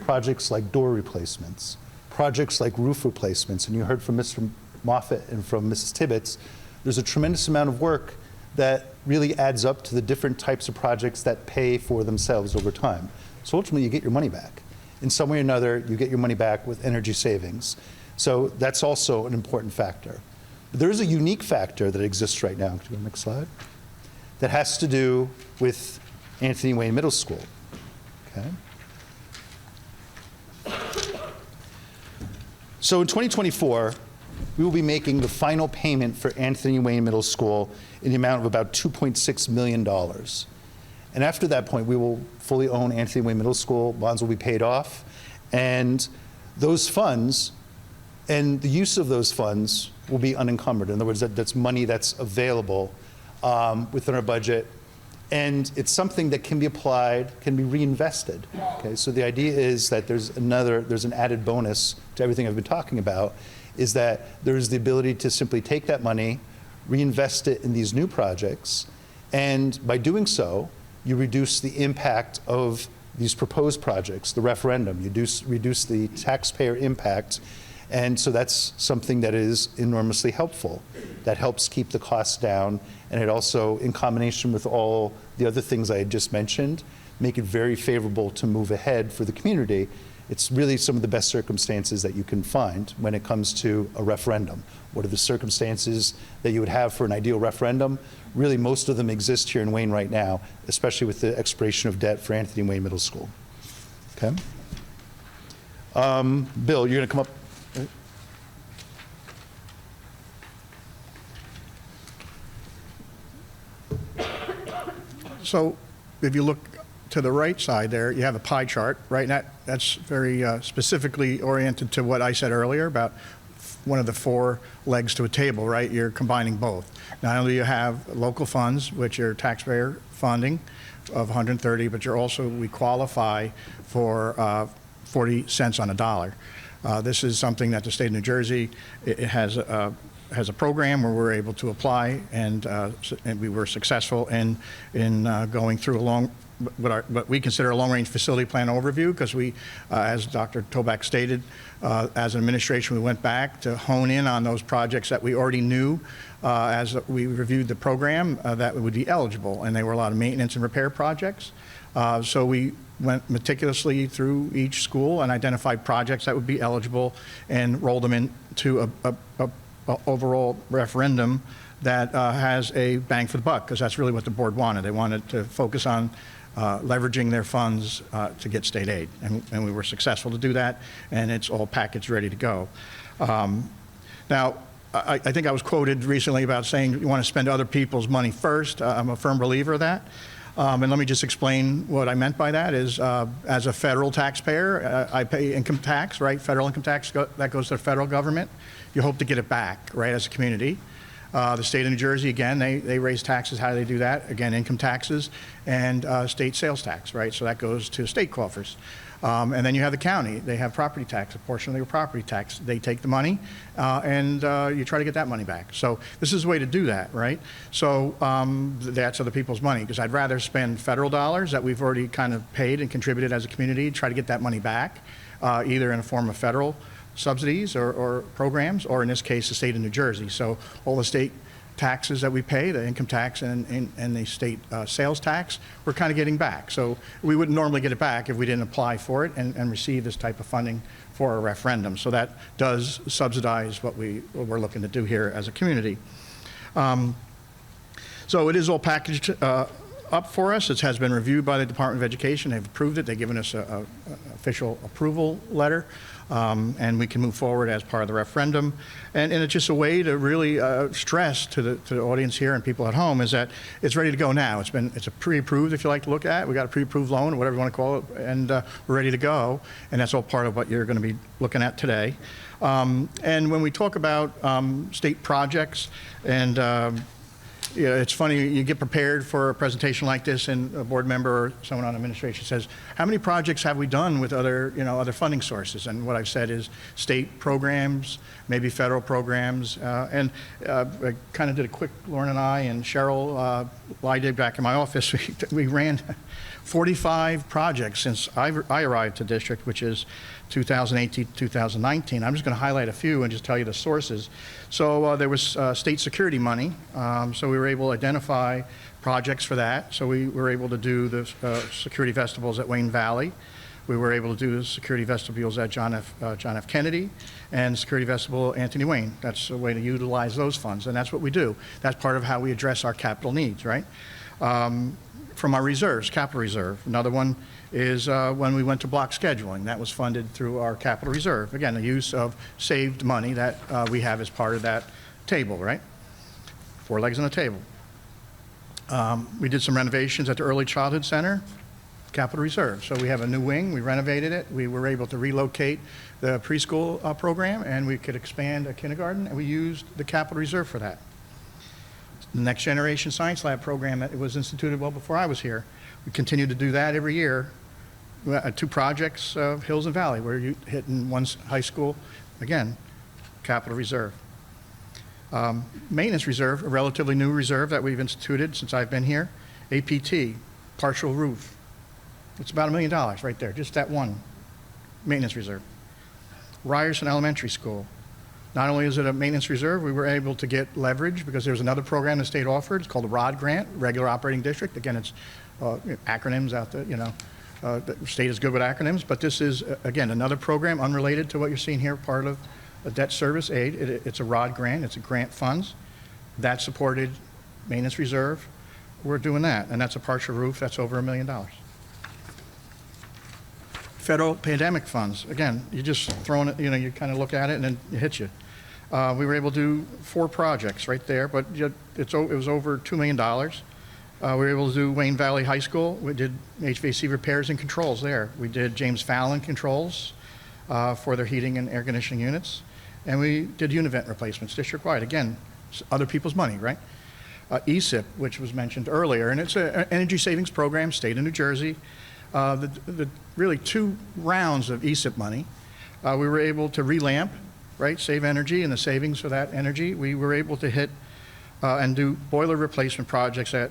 projects like door replacements, projects like roof replacements, and you heard from Mr. Moffett and from Mrs. Tibbetts, there's a tremendous amount of work that really adds up to the different types of projects that pay for themselves over time. So ultimately, you get your money back. In some way or another, you get your money back with energy savings. So that's also an important factor. But there is a unique factor that exists right now. Could you go to the next slide? That has to do with Anthony Wayne Middle School. Okay. So in 2024, we will be making the final payment for Anthony Wayne Middle School in the amount of about $2.6 million. And after that point, we will fully own Anthony Wayne Middle School. Bonds will be paid off. And those funds and the use of those funds will be unencumbered. In other words, that's money that's available within our budget. And it's something that can be applied, can be reinvested. Okay, so the idea is that there's an added bonus to everything I've been talking about, is that there's the ability to simply take that money, reinvest it in these new projects, and by doing so, you reduce the impact of these proposed projects, the referendum, you reduce the taxpayer impact, and so that's something that is enormously helpful. That helps keep the costs down, and it also, in combination with all the other things I had just mentioned, make it very favorable to move ahead for the community. It's really some of the best circumstances that you can find when it comes to a referendum. What are the circumstances that you would have for an ideal referendum? Really, most of them exist here in Wayne right now, especially with the expiration of debt for Anthony Wayne Middle School. Okay. Bill, you're going to come up. So if you look to the right side there, you have a pie chart, right? And that's very specifically oriented to what I said earlier about one of the four legs to a table, right? You're combining both. Not only do you have local funds, which are taxpayer funding of 130, but we qualify for 40 cents on a dollar. This is something that the state of New Jersey, it has a program where we're able to apply, and we were successful in going through what we consider a long-range facility plan overview, because we, as Dr. Toback stated, as an administration, we went back to hone in on those projects that we already knew as we reviewed the program that would be eligible, and they were a lot of maintenance and repair projects. So we went meticulously through each school and identified projects that would be eligible and rolled them into a overall referendum that has a bang for the buck, because that's really what the board wanted. They wanted to focus on leveraging their funds to get state aid, and we were successful to do that, and it's all packaged ready to go. Now, I think I was quoted recently about saying you want to spend other people's money first. I'm a firm believer of that. And let me just explain what I meant by that is, as a federal taxpayer, I pay income tax, right? Federal income tax, that goes to the federal government. You hope to get it back, right, as a community. The state of New Jersey, again, they raise taxes. How do they do that? Again, income taxes and state sales tax, right? So that goes to state coffers. And then you have the county. They have property tax, a portion of their property tax. They take the money and you try to get that money back. So this is a way to do that, right? So that's other people's money, because I'd rather spend federal dollars that we've already kind of paid and contributed as a community, try to get that money back, either in a form of federal subsidies or programs, or in this case, the state of New Jersey. So all the state taxes that we pay, the income tax and the state sales tax, we're kind of getting back. So we wouldn't normally get it back if we didn't apply for it and receive this type of funding for a referendum. So that does subsidize what we're looking to do here as a community. So it is all packaged up for us. It has been reviewed by the Department of Education. They've approved it. They've given us a official approval letter, and we can move forward as part of the referendum. And it's just a way to really stress to the audience here and people at home is that it's ready to go now. It's a pre-approved, if you like to look at it. We got a pre-approved loan, or whatever you want to call it, and we're ready to go. And that's all part of what you're going to be looking at today. And when we talk about state projects and yeah, it's funny, you get prepared for a presentation like this and a board member or someone on administration says, how many projects have we done with other funding sources? And what I've said is state programs, maybe federal programs. I kind of did a quick, Lauren and I and Cheryl Bldg back in my office, we ran 45 projects since I arrived to district, which is 2018 to 2019. I'm just going to highlight a few and just tell you the sources. So there was state security money, so we were able to identify projects for that. So we were able to do the security vestibules at Wayne Valley. We were able to do the security vestibules at John F. Kennedy and security vestibule Anthony Wayne. That's a way to utilize those funds, and that's what we do. That's part of how we address our capital needs, right? From our reserves, capital reserve. Another one is when we went to block scheduling. That was funded through our capital reserve. Again, the use of saved money that we have as part of that table, right? 4 legs on the table. We did some renovations at the Early Childhood Center, capital reserve. So we have a new wing, we renovated it. We were able to relocate the preschool program, and we could expand a kindergarten, and we used the capital reserve for that. The Next Generation Science Lab program that was instituted well before I was here. We continue to do that every year. 2 projects, Hills and Valley, where you hit in one high school, again, capital reserve. Maintenance reserve, a relatively new reserve that we've instituted since I've been here. APT, partial roof. It's about $1 million right there, just that one maintenance reserve. Ryerson Elementary School. Not only is it a maintenance reserve, we were able to get leverage because there's another program the state offered. It's called the ROD grant, Regular Operating District. Again, it's acronyms out there, the state is good with acronyms, but this is, again, another program unrelated to what you're seeing here, part of a debt service aid. It's a ROD grant, it's a grant funds. That supported maintenance reserve. We're doing that, and that's a partial roof, that's over $1 million. Federal pandemic funds, again, you just throwing it, you kind of look at it and then it hits you. We were able to do 4 projects right there, but it was over $2 million. We were able to do Wayne Valley High School. We did HVAC repairs and controls there. We did James Fallon controls for their heating and air conditioning units. And we did univent replacements district-wide. Again, other people's money, right? ESIP, which was mentioned earlier, and it's an energy savings program, state of New Jersey. The really 2 rounds of ESIP money. We were able to relamp, right, save energy, and the savings for that energy. We were able to hit and do boiler replacement projects at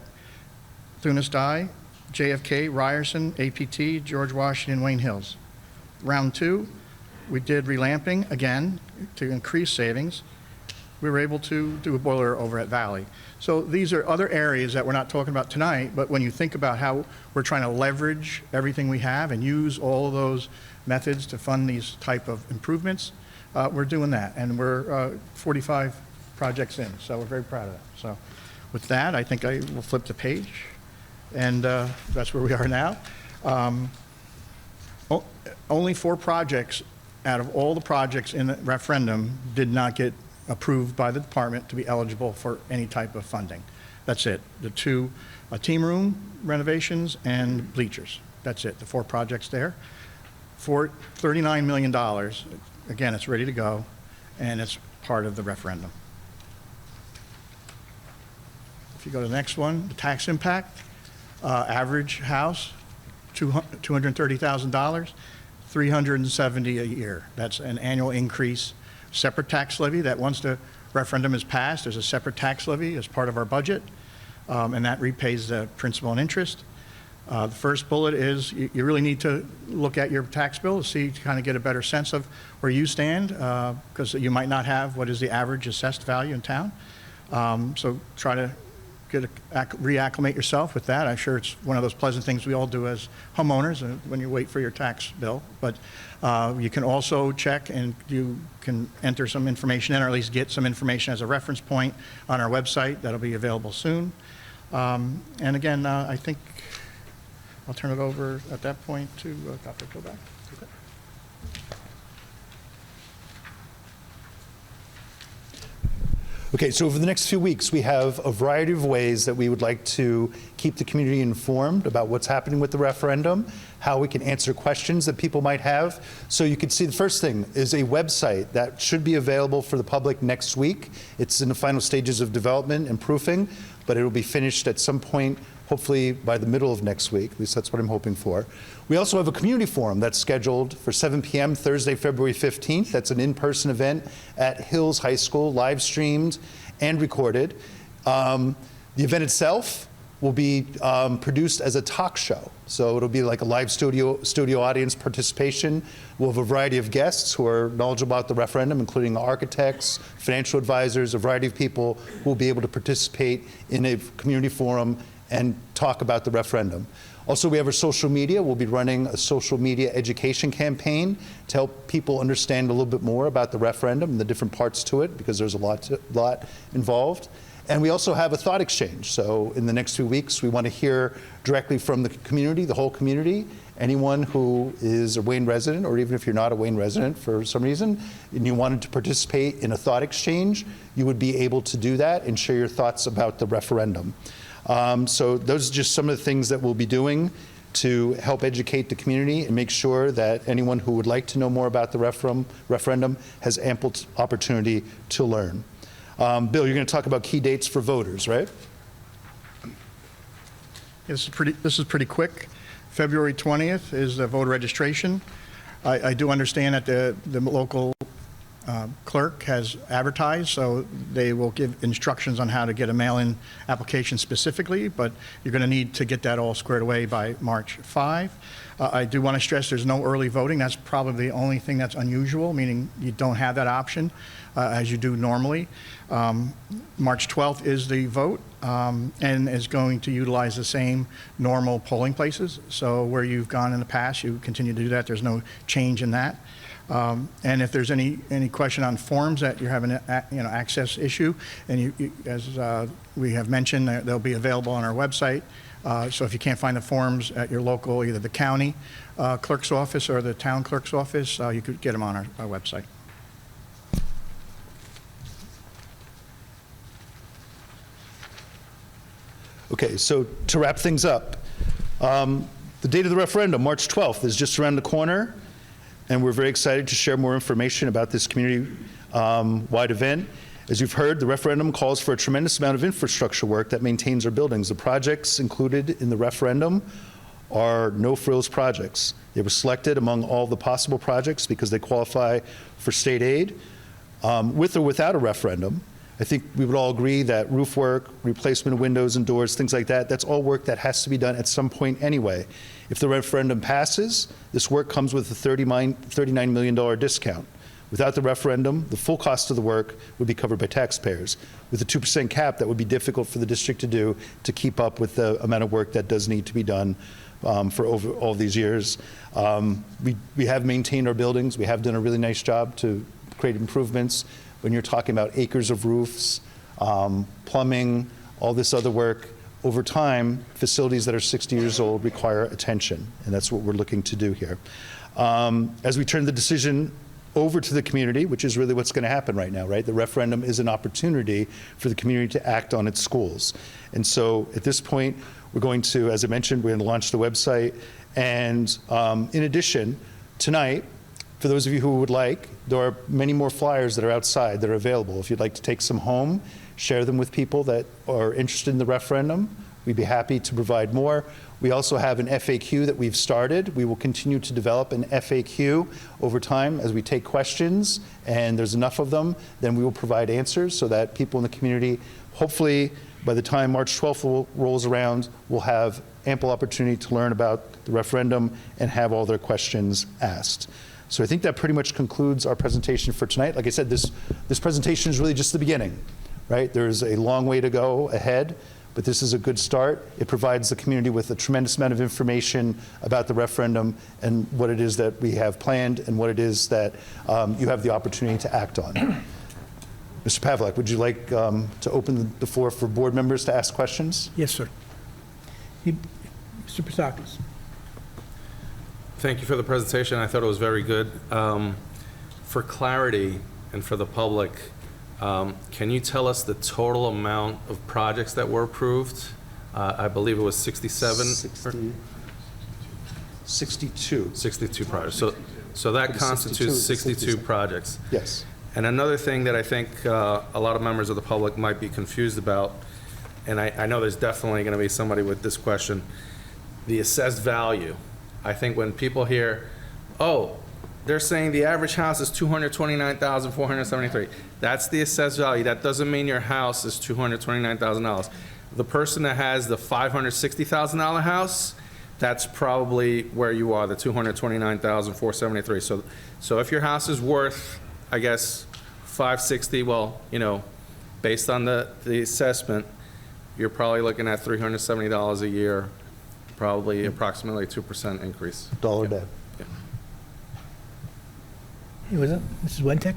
Thunis Dye, JFK, Ryerson, APT, George Washington, Wayne Hills. Round 2, we did relamping, again, to increase savings. We were able to do a boiler over at Valley. So these are other areas that we're not talking about tonight, but when you think about how we're trying to leverage everything we have and use all of those methods to fund these type of improvements, we're doing that. And we're 45 projects in, so we're very proud of that. So with that, I think I will flip the page, and that's where we are now. Only 4 projects out of all the projects in the referendum did not get approved by the department to be eligible for any type of funding. That's it. The 2 team room renovations and bleachers. That's it. The 4 projects there. For $39 million. Again, it's ready to go, and it's part of the referendum. If you go to the next one, the tax impact, average house, $230,000, $370 a year. That's an annual increase. Separate tax levy, that once the referendum is passed, there's a separate tax levy as part of our budget, and that repays the principal and interest. The first bullet is you really need to look at your tax bill to see, to kind of get a better sense of where you stand, because you might not have what is the average assessed value in town. So try to reacclimate yourself with that. I'm sure it's one of those pleasant things we all do as homeowners when you wait for your tax bill. But you can also check, and you can enter some information in, or at least get some information as a reference point on our website. That'll be available soon. And again, I think I'll turn it over at that point to Dr. Bldg. Okay, so over the next few weeks, we have a variety of ways that we would like to keep the community informed about what's happening with the referendum, how we can answer questions that people might have. So you can see the first thing is a website that should be available for the public next week. It's in the final stages of development and proofing, but it will be finished at some point, hopefully by the middle of next week. At least that's what I'm hoping for. We also have a community forum that's scheduled for 7 p.m. Thursday, February 15th. That's an in-person event at Hills High School, live streamed and recorded. The event itself will be produced as a talk show. So it'll be like a live studio audience participation. We'll have a variety of guests who are knowledgeable about the referendum, including architects, financial advisors, a variety of people who will be able to participate in a community forum and talk about the referendum. Also, we have our social media. We'll be running a social media education campaign to help people understand a little bit more about the referendum and the different parts to it, because there's a lot involved. And we also have a thought exchange. So in the next few weeks, we want to hear directly from the community, the whole community. Anyone who is a Wayne resident, or even if you're not a Wayne resident for some reason, and you wanted to participate in a thought exchange, you would be able to do that and share your thoughts about the referendum. So those are just some of the things that we'll be doing to help educate the community and make sure that anyone who would like to know more about the referendum has ample opportunity to learn. Bill, you're going to talk about key dates for voters, right? This is pretty quick. February 20th is the voter registration. I do understand that the local clerk has advertised, so they will give instructions on how to get a mail-in application specifically, but you're going to need to get that all squared away by March 5. I do want to stress there's no early voting. That's probably the only thing that's unusual, meaning you don't have that option as you do normally. March 12th is the vote and is going to utilize the same normal polling places. So where you've gone in the past, you continue to do that. There's no change in that. And if there's any question on forms that you're having an access issue, and as we have mentioned, they'll be available on our website. So if you can't find the forms at your local, either the county clerk's office or the town clerk's office, you could get them on our website. Okay, so to wrap things up, the date of the referendum, March 12th, is just around the corner. And we're very excited to share more information about this community-wide event. As you've heard, the referendum calls for a tremendous amount of infrastructure work that maintains our buildings. The projects included in the referendum are no-frills projects. They were selected among all the possible projects because they qualify for state aid. With or without a referendum, I think we would all agree that roof work, replacement of windows and doors, things like that, that's all work that has to be done at some point anyway. If the referendum passes, this work comes with a $39 million discount. Without the referendum, the full cost of the work would be covered by taxpayers. With a 2% cap, that would be difficult for the district to do to keep up with the amount of work that does need to be done for over all these years. We have maintained our buildings. We have done a really nice job to create improvements. When you're talking about acres of roofs, plumbing, all this other work, over time, facilities that are 60 years old require attention, and that's what we're looking to do here. As we turn the decision over to the community, which is really what's going to happen right now, right? The referendum is an opportunity for the community to act on its schools. And so at this point, we're going to, as I mentioned, we're going to launch the website. And in addition, tonight, for those of you who would like, there are many more flyers that are outside that are available. If you'd like to take some home, share them with people that are interested in the referendum, we'd be happy to provide more. We also have an FAQ that we've started. We will continue to develop an FAQ over time as we take questions, and there's enough of them, then we will provide answers so that people in the community, hopefully by the time March 12th rolls around, will have ample opportunity to learn about the referendum and have all their questions asked. So I think that pretty much concludes our presentation for tonight. Like I said, this presentation is really just the beginning, right? There's a long way to go ahead, but this is a good start. It provides the community with a tremendous amount of information about the referendum and what it is that we have planned and what it is that you have the opportunity to act on. Mr. Pavlik, would you like to open the floor for board members to ask questions? Yes, sir. Mr. Prasakis. Thank you for the presentation. I thought it was very good. For clarity and for the public, can you tell us the total amount of projects that were approved? I believe it was 67? 62. 62 projects. So that constitutes 62 projects. Yes. And another thing that I think a lot of members of the public might be confused about, and I know there's definitely going to be somebody with this question, the assessed value. I think when people hear, oh, they're saying the average house is $229,473. That's the assessed value. That doesn't mean your house is $229,000. The person that has the $560,000 house, that's probably where you are, the $229,473. So if your house is worth, I guess, $560, well, you know, based on the assessment, you're probably looking at $370 a year, probably approximately 2% increase. Dollar debt. Yeah. Hey, what's up? Mrs. Wentek?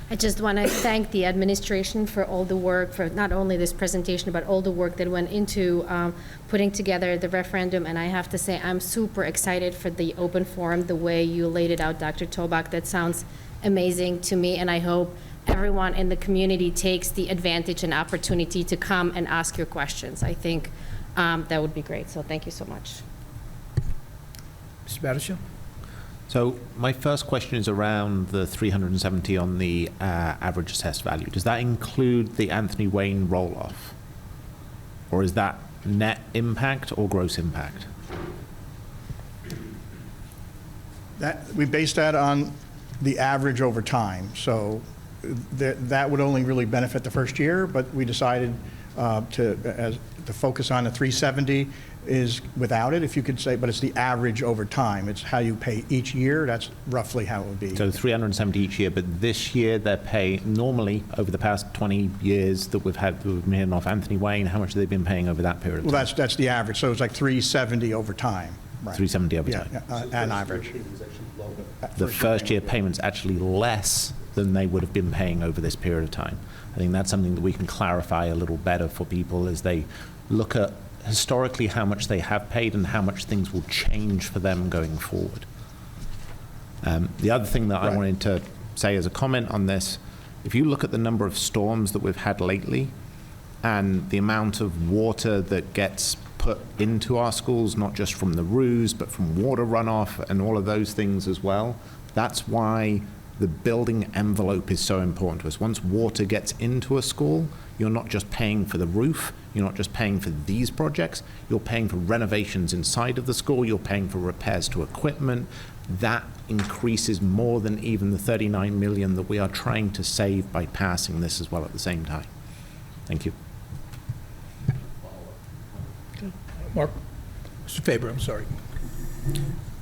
I just want to thank the administration for all the work, for not only this presentation, but all the work that went into putting together the referendum. And I have to say, I'm super excited for the open forum, the way you laid it out, Dr. Tobak. That sounds amazing to me, and I hope everyone in the community takes the advantage and opportunity to come and ask your questions. I think that would be great, so thank you so much. Mr. Battershell? So my first question is around the 370 on the average assessed value. Does that include the Anthony Wayne roll-off? Or is that net impact or gross impact? We base that on the average over time. So that would only really benefit the first year, but we decided to focus on the 370 is without it, if you could say, but it's the average over time. It's how you pay each year. That's roughly how it would be. So 370 each year, but this year they're paying, normally over the past 20 years that we've been off Anthony Wayne, how much have they been paying over that period of time? Well, that's the average. So it's like 370 over time. Right. 370 over time. Yeah, an average. The first year payment's actually less than they would have been paying over this period of time. I think that's something that we can clarify a little better for people as they look at historically how much they have paid and how much things will change for them going forward. The other thing that I wanted to say as a comment on this, if you look at the number of storms that we've had lately and the amount of water that gets put into our schools, not just from the roofs, but from water runoff and all of those things as well, that's why the building envelope is so important to us. Once water gets into a school, you're not just paying for the roof, you're not just paying for these projects, you're paying for renovations inside of the school, you're paying for repairs to equipment. That increases more than even the 39 million that we are trying to save by passing this as well at the same time. Thank you. Mark? Mr. Faber, I'm sorry.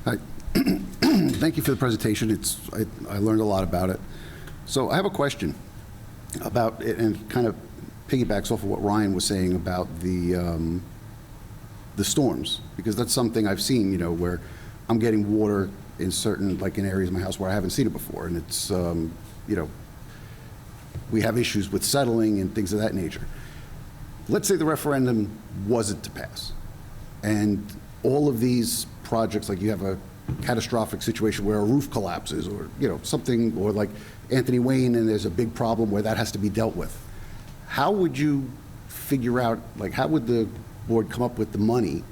Hi. Thank you for the presentation. I learned a lot about it. So I have a question about it, and kind of piggybacks off of what Ryan was saying about the storms, because that's something I've seen, you know, where I'm getting water in certain, like in areas of my house where I haven't seen it before, and it's, you know, we have issues with settling and things of that nature. Let's say the referendum wasn't to pass, and all of these projects, like you have a catastrophic situation where a roof collapses, or, you know, something, or like Anthony Wayne, and there's a big problem where that has to be dealt with. How would you figure out, like, how would the board come up with the money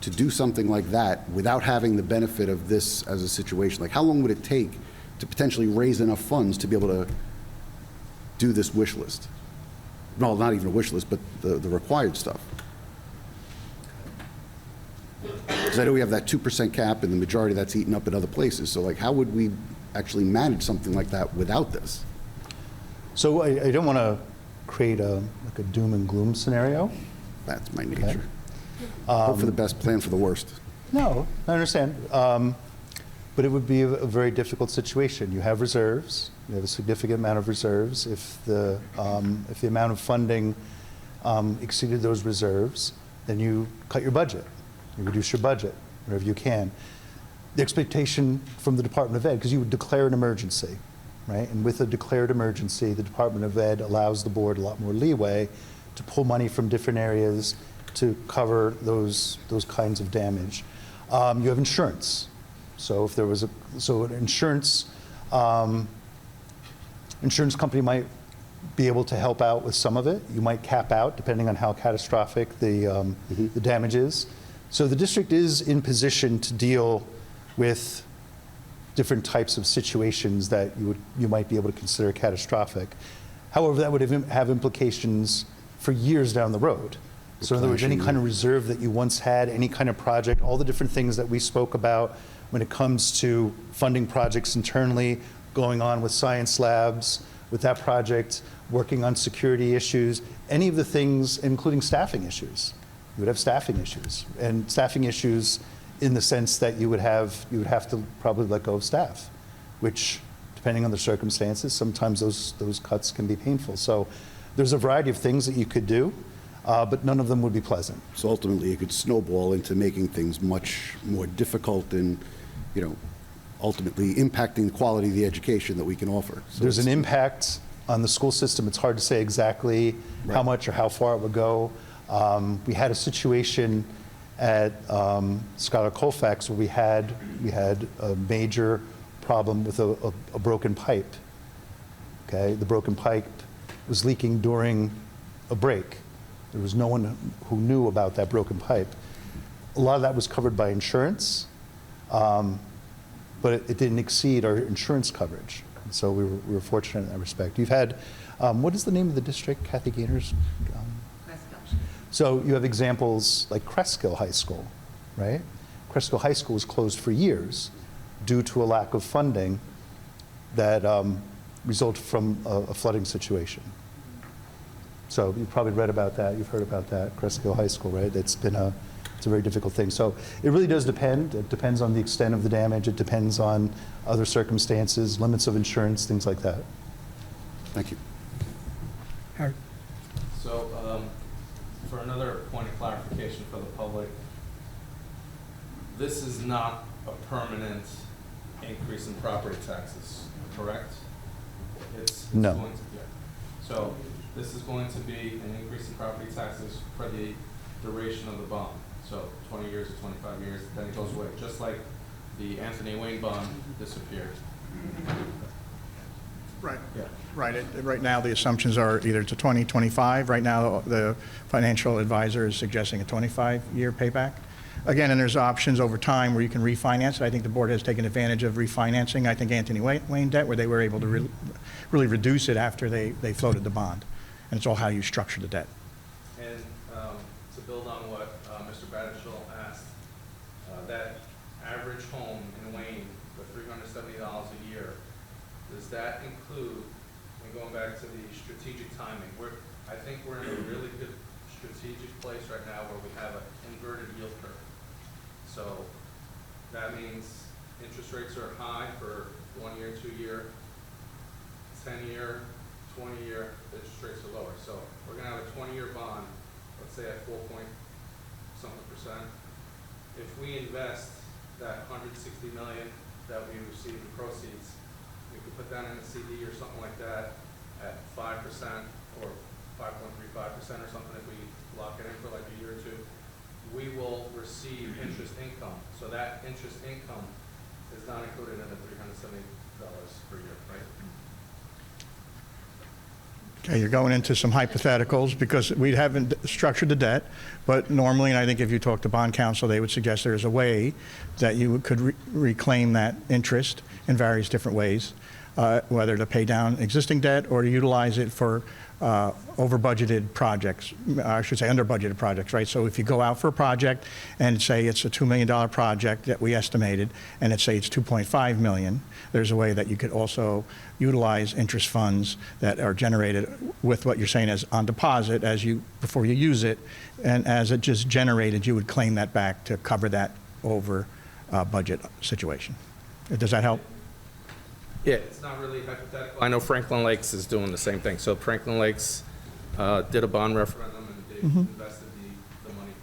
to do something like that without having the benefit of this as a situation? Like, how long would it take to potentially raise enough funds to be able to do this wish list? No, not even a wish list, but the required stuff. Because I know we have that 2% cap, and the majority of that's eaten up in other places. So, like, how would we actually manage something like that without this? So I don't want to create like a doom and gloom scenario. That's my nature. Hope for the best, plan for the worst. No, I understand. But it would be a very difficult situation. You have reserves. You have a significant amount of reserves. If the amount of funding exceeded those reserves, then you cut your budget. You reduce your budget wherever you can. The expectation from the Department of Ed, because you would declare an emergency, right? And with a declared emergency, the Department of Ed allows the board a lot more leeway to pull money from different areas to cover those kinds of damage. You have insurance. So if there was an insurance company might be able to help out with some of it. You might cap out depending on how catastrophic the damage is. So the district is in position to deal with different types of situations that you might be able to consider catastrophic. However, that would have implications for years down the road. So in other words, any kind of reserve that you once had, any kind of project, all the different things that we spoke about when it comes to funding projects internally, going on with science labs, with that project, working on security issues, any of the things, including staffing issues. You would have staffing issues, and staffing issues in the sense that you would have to probably let go of staff, which, depending on the circumstances, sometimes those cuts can be painful. So there's a variety of things that you could do, but none of them would be pleasant. So ultimately, it could snowball into making things much more difficult and, ultimately impacting the quality of the education that we can offer. So There's an impact on the school system. It's hard to say exactly how much or how far it would go. We had a situation at Scholar Colfax where we had a major problem with a broken pipe. Okay, the broken pipe was leaking during a break. There was no one who knew about that broken pipe. A lot of that was covered by insurance, but it didn't exceed our insurance coverage. So we were fortunate in that respect. You've had, what is the name of the district, Kathy Gainer's? So you have examples like Cresskill High School, right? Cresskill High School was closed for years due to a lack of funding that resulted from a flooding situation. So you've probably read about that, you've heard about that, Cresskill High School, right? It's a very difficult thing. So it really does depend. It depends on the extent of the damage. It depends on other circumstances, limits of insurance, things like that. Thank you. So, for another point of clarification for the public, this is not a permanent increase in property taxes, correct? No. Going to, yeah. So this is going to be an increase in property taxes for the duration of the bond. So 20 years to 25 years, then it goes away, just like the Anthony Wayne bond disappeared. Right. Yeah. Right. Right now, the assumptions are either to 2025. Right now, the financial advisor is suggesting a 25-year payback. Again, and there's options over time where you can refinance it. I think the board has taken advantage of refinancing, I think, Anthony Wayne debt, where they were able to really reduce it after they floated the bond. And it's all how you structure the debt. And to build on what Mr. Batchel asked, that average home in Wayne for $370 a year, does that include, and going back to the strategic timing, I think we're in a really good strategic place right now where we have an inverted yield curve. So that means interest rates are high for 1 year, 2 year, 10 year, 20 year, interest rates are lower. So we're gonna have a 20-year bond, let's say at 4.something%. If we invest that $160 million that we receive in proceeds, we could put that in a CD or something like that at 5% or 5.35% or something if we lock it in for like a year or two. We will receive interest income. So that interest income is not included in the $370 per year, right? Okay, you're going into some hypotheticals because we haven't structured the debt, but normally, and I think if you talk to bond counsel, they would suggest there's a way that you could reclaim that interest in various different ways, whether to pay down existing debt or to utilize it for over budgeted projects, I should say under budgeted projects, right? So if you go out for a project and say it's a $2 million project that we estimated, and it's say it's $2.5 million, there's a way that you could also utilize interest funds that are generated with what you're saying as on deposit before you use it, and as it just generated, you would claim that back to cover that over budget situation. Does that help? Yeah, it's not really hypothetical. I know Franklin Lakes is doing the same thing. So Franklin Lakes did a bond referendum and they invested the money.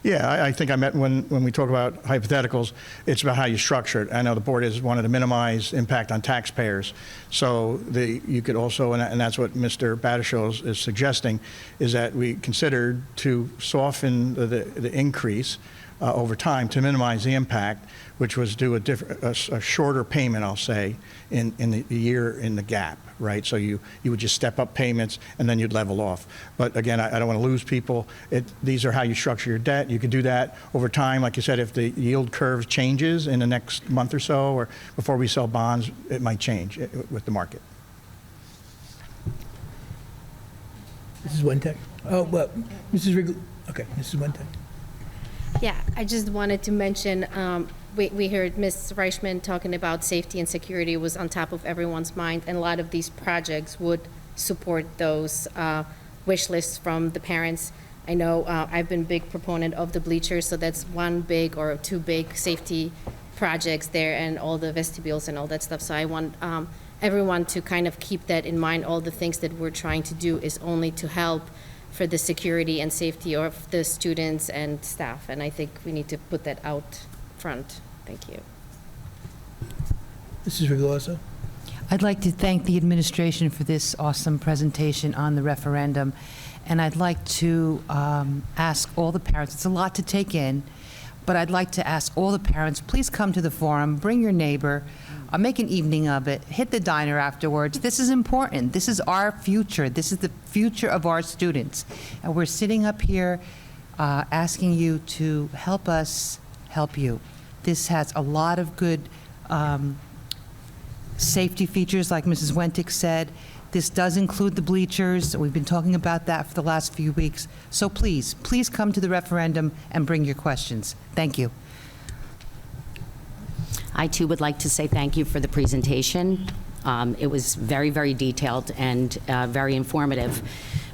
Yeah, I think I meant when we talk about hypotheticals, it's about how you structure it. I know the board has wanted to minimize impact on taxpayers. So you could also, and that's what Mr. Batishil is suggesting, is that we considered to soften the increase over time to minimize the impact, which was do a shorter payment, I'll say, in the year in the gap, right? So you would just step up payments and then you'd level off. But again, I don't want to lose people. These are how you structure your debt. You could do that over time. Like you said, if the yield curve changes in the next month or so, or before we sell bonds, it might change with the market. Mrs. Wentek? Oh, well, Mrs. Wrigley, okay, Mrs. Wentek. Yeah, I just wanted to mention, we heard Ms. Reichman talking about safety and security was on top of everyone's mind, and a lot of these projects would support those wish lists from the parents. I know I've been a big proponent of the bleachers, so that's one big or two big safety projects there, and all the vestibules and all that stuff. So I want everyone to kind of keep that in mind. All the things that we're trying to do is only to help for the security and safety of the students and staff, and I think we need to put that out front. Thank you. Mrs. Regoso? I'd like to thank the administration for this awesome presentation on the referendum, and I'd like to ask all the parents, it's a lot to take in, but I'd like to ask all the parents, please come to the forum, bring your neighbor, make an evening of it, hit the diner afterwards. This is important. This is our future. This is the future of our students. And we're sitting up here asking you to help us help you. This has a lot of good safety features, like Mrs. Wentic said. This does include the bleachers. We've been talking about that for the last few weeks. So please, please come to the referendum and bring your questions. Thank you. I too would like to say thank you for the presentation. It was very, very detailed and very informative.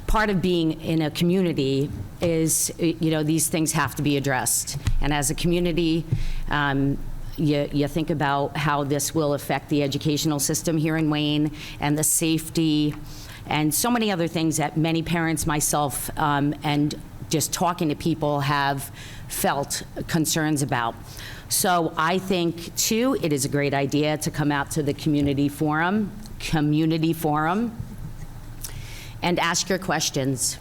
Part of being in a community is, you know, these things have to be addressed. And as a community, you think about how this will affect the educational system here in Wayne and the safety and so many other things that many parents, myself, and just talking to people have felt concerns about. So I think, too, it is a great idea to come out to the community forum, and ask your questions.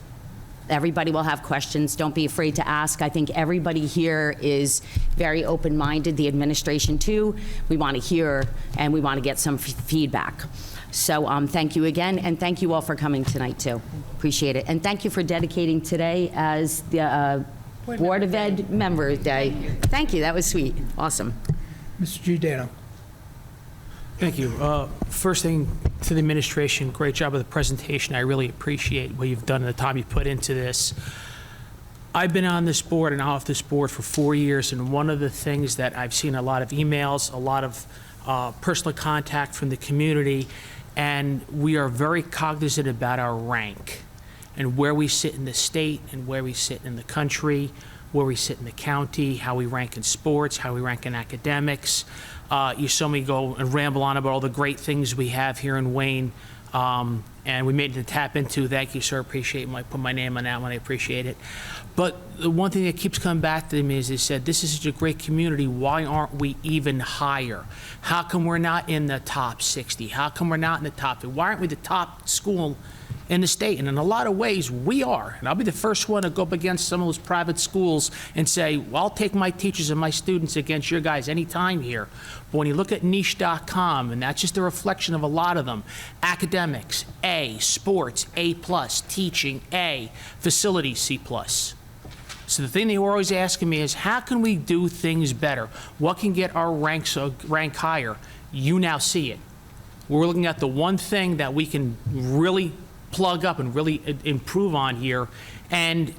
Everybody will have questions. Don't be afraid to ask. I think everybody here is very open-minded, the administration, too. We want to hear, and we want to get some feedback. So thank you again, and thank you all for coming tonight, too. Appreciate it. And thank you for dedicating today as the Board of Ed Member Day. Thank you. That was sweet. Awesome. Mr. Giordano? Thank you. First thing to the administration, great job of the presentation. I really appreciate what you've done and the time you put into this. I've been on this board and off this board for 4 years, and one of the things that I've seen a lot of emails, a lot of personal contact from the community, and we are very cognizant about our rank and where we sit in the state and where we sit in the country, where we sit in the county, how we rank in sports, how we rank in academics. You saw me go and ramble on about all the great things we have here in Wayne, and we made it to tap into. Thank you, sir. Appreciate it. I put my name on that one. I appreciate it. But the one thing that keeps coming back to me is they said, this is such a great community. Why aren't we even higher? How come we're not in the top 60? How come we're not in the top 50? Why aren't we the top school in the state? And in a lot of ways, we are. And I'll be the first one to go up against some of those private schools and say, well, I'll take my teachers and my students against your guys anytime here. But when you look at niche.com, and that's just a reflection of a lot of them, academics, A, sports, A+, teaching, A, facilities, C+. So the thing they were always asking me is, how can we do things better? What can get our rank higher? You now see it. We're looking at the one thing that we can really plug up and really improve on here, and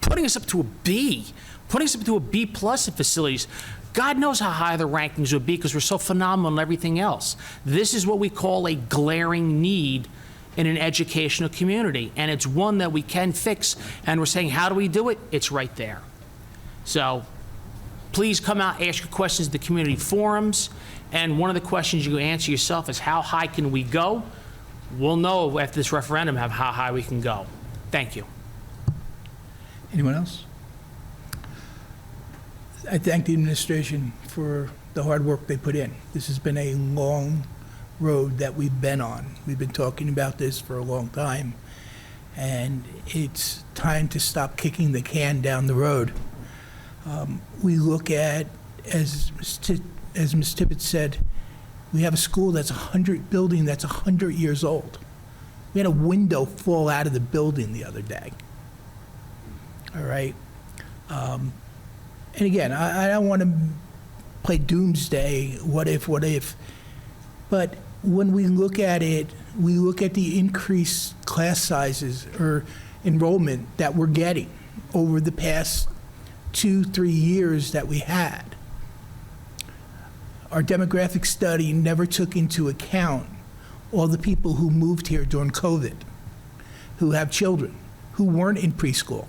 putting us up to a B, putting us up to a B+ in facilities. God knows how high the rankings would be because we're so phenomenal in everything else. This is what we call a glaring need in an educational community, and it's one that we can fix, and we're saying, how do we do it? It's right there. So please come out, ask your questions at the community forums, and one of the questions you answer yourself is, how high can we go? We'll know after this referendum how high we can go. Thank you. Anyone else? I thank the administration for the hard work they put in. This has been a long road that we've been on. We've been talking about this for a long time, and it's time to stop kicking the can down the road. We look at, as Ms. Tippett said, we have a school that's building that's 100 years old. We had a window fall out of the building the other day. All right? And again, I don't want to play doomsday, what if, but when we look at it, we look at the increased class sizes or enrollment that we're getting over the past 2-3 years that we had. Our demographic study never took into account all the people who moved here during COVID, who have children, who weren't in preschool.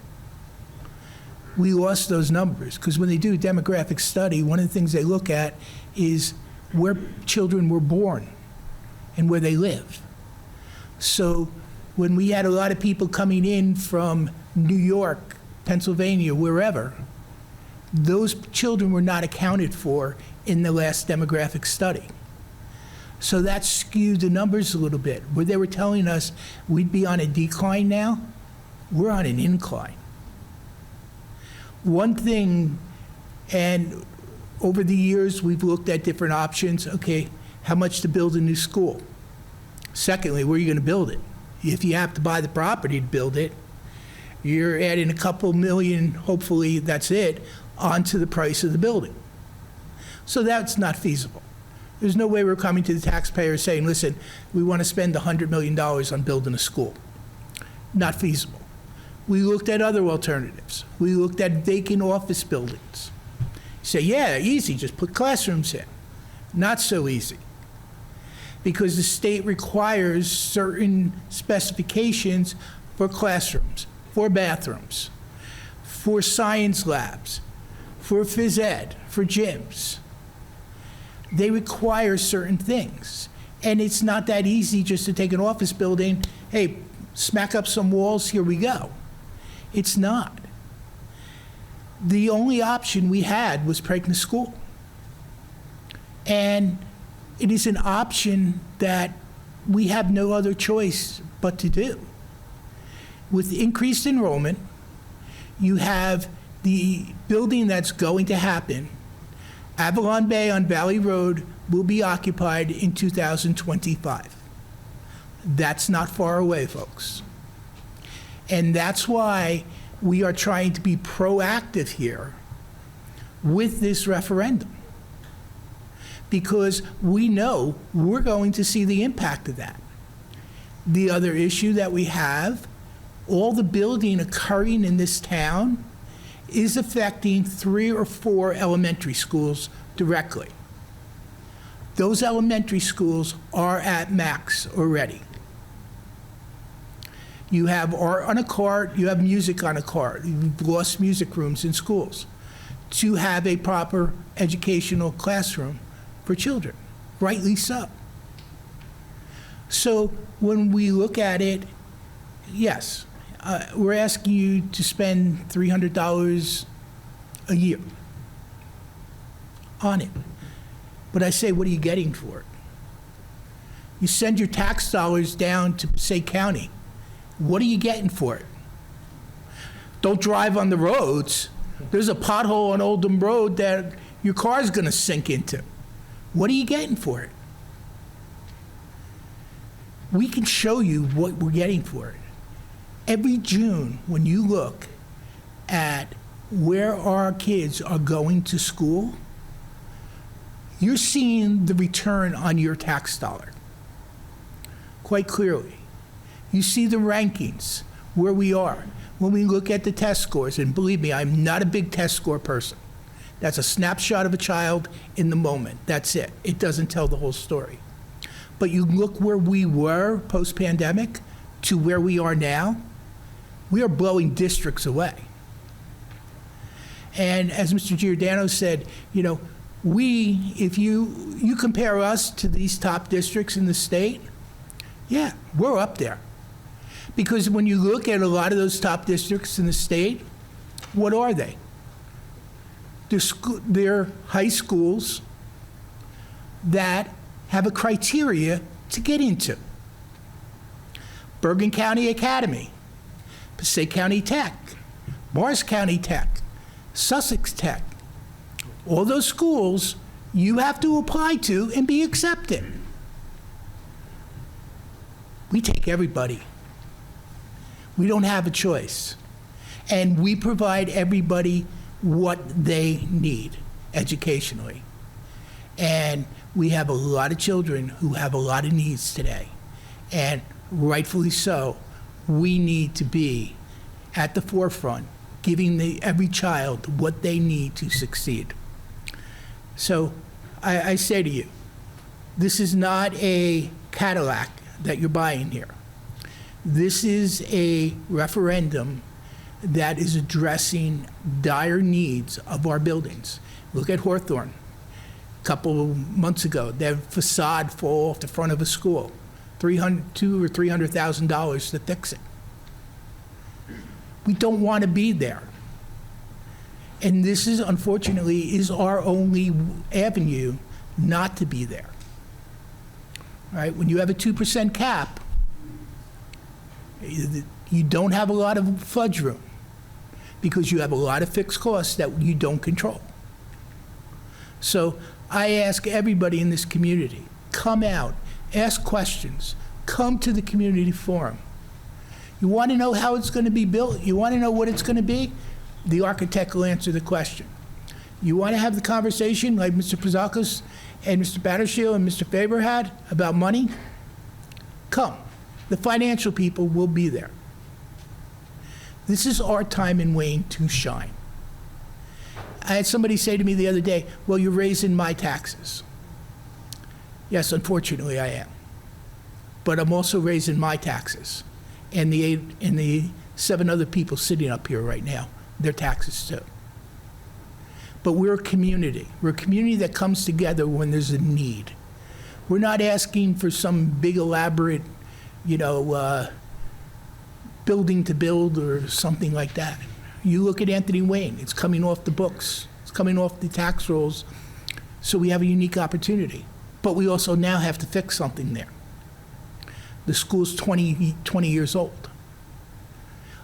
We lost those numbers because when they do a demographic study, one of the things they look at is where children were born and where they live. So when we had a lot of people coming in from New York, Pennsylvania, wherever, those children were not accounted for in the last demographic study. So that skewed the numbers a little bit. Where they were telling us we'd be on a decline now, we're on an incline. One thing, and over the years, we've looked at different options. Okay, how much to build a new school? Secondly, where are you going to build it? If you have to buy the property to build it, you're adding a couple million, hopefully that's it, onto the price of the building. So that's not feasible. There's no way we're coming to the taxpayer saying, listen, we want to spend $100 million on building a school. Not feasible. We looked at other alternatives. We looked at vacant office buildings. You say, yeah, easy, just put classrooms in. Not so easy. Because the state requires certain specifications for classrooms, for bathrooms, for science labs, for phys ed, for gyms. They require certain things. And it's not that easy just to take an office building, hey, smack up some walls, here we go. It's not. The only option we had was Preakness School. And it is an option that we have no other choice but to do. With increased enrollment, you have the building that's going to happen. Avalon Bay on Valley Road will be occupied in 2025. That's not far away, folks. And that's why we are trying to be proactive here with this referendum. Because we know we're going to see the impact of that. The other issue that we have, all the building occurring in this town is affecting 3 or 4 elementary schools directly. Those elementary schools are at max already. You have art on a cart, you have music on a cart. You've lost music rooms in schools to have a proper educational classroom for children, rightly so. So when we look at it, yes, we're asking you to spend $300 a year on it. But I say, what are you getting for it? You send your tax dollars down to Passaic County. What are you getting for it? Don't drive on the roads. There's a pothole on Oldham Road that your car's going to sink into. What are you getting for it? We can show you what we're getting for it. Every June, when you look at where our kids are going to school, you're seeing the return on your tax dollar quite clearly. You see the rankings, where we are. When we look at the test scores, and believe me, I'm not a big test score person. That's a snapshot of a child in the moment. That's it. It doesn't tell the whole story. But you look where we were post-pandemic to where we are now, we are blowing districts away. And as Mr. Giordano said, you know, if you compare us to these top districts in the state, yeah, we're up there. Because when you look at a lot of those top districts in the state, what are they? They're high schools that have a criteria to get into. Bergen County Academy, Passaic County Tech, Morris County Tech, Sussex Tech. All those schools you have to apply to and be accepted. We take everybody. We don't have a choice. And we provide everybody what they need educationally. And we have a lot of children who have a lot of needs today. And rightfully so, we need to be at the forefront, giving every child what they need to succeed. So I say to you, this is not a Cadillac that you're buying here. This is a referendum that is addressing dire needs of our buildings. Look at Hawthorne. A couple of months ago, their facade fall off the front of a school. $200,000 or $300,000 to fix it. We don't want to be there. And this is, unfortunately, is our only avenue not to be there. All right? When you have a 2% cap, you don't have a lot of fudge room because you have a lot of fixed costs that you don't control. So I ask everybody in this community, come out, ask questions, come to the community forum. You want to know how it's going to be built? You want to know what it's going to be? The architect will answer the question. You want to have the conversation like Mr. Prazakos and Mr. Battershield and Mr. Faber had about money? Come. The financial people will be there. This is our time in Wayne to shine. I had somebody say to me the other day, well, you're raising my taxes. Yes, unfortunately I am. But I'm also raising my taxes. And the 7 other people sitting up here right now, their taxes too. But we're a community. We're a community that comes together when there's a need. We're not asking for some big elaborate, building to build or something like that. You look at Anthony Wayne, it's coming off the books. It's coming off the tax rolls. So we have a unique opportunity. But we also now have to fix something there. The school's 20 years old.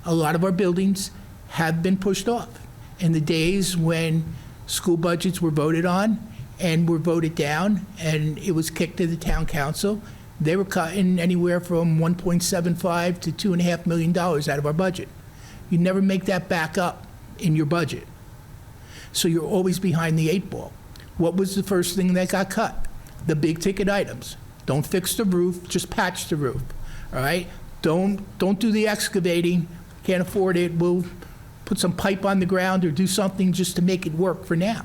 A lot of our buildings have been pushed off. In the days when school budgets were voted on and were voted down and it was kicked to the town council, they were cutting anywhere from $1.75 to $2.5 million out of our budget. You never make that back up in your budget. So you're always behind the 8 ball. What was the first thing that got cut? The big ticket items. Don't fix the roof, just patch the roof, all right? Don't do the excavating, can't afford it, we'll put some pipe on the ground or do something just to make it work for now.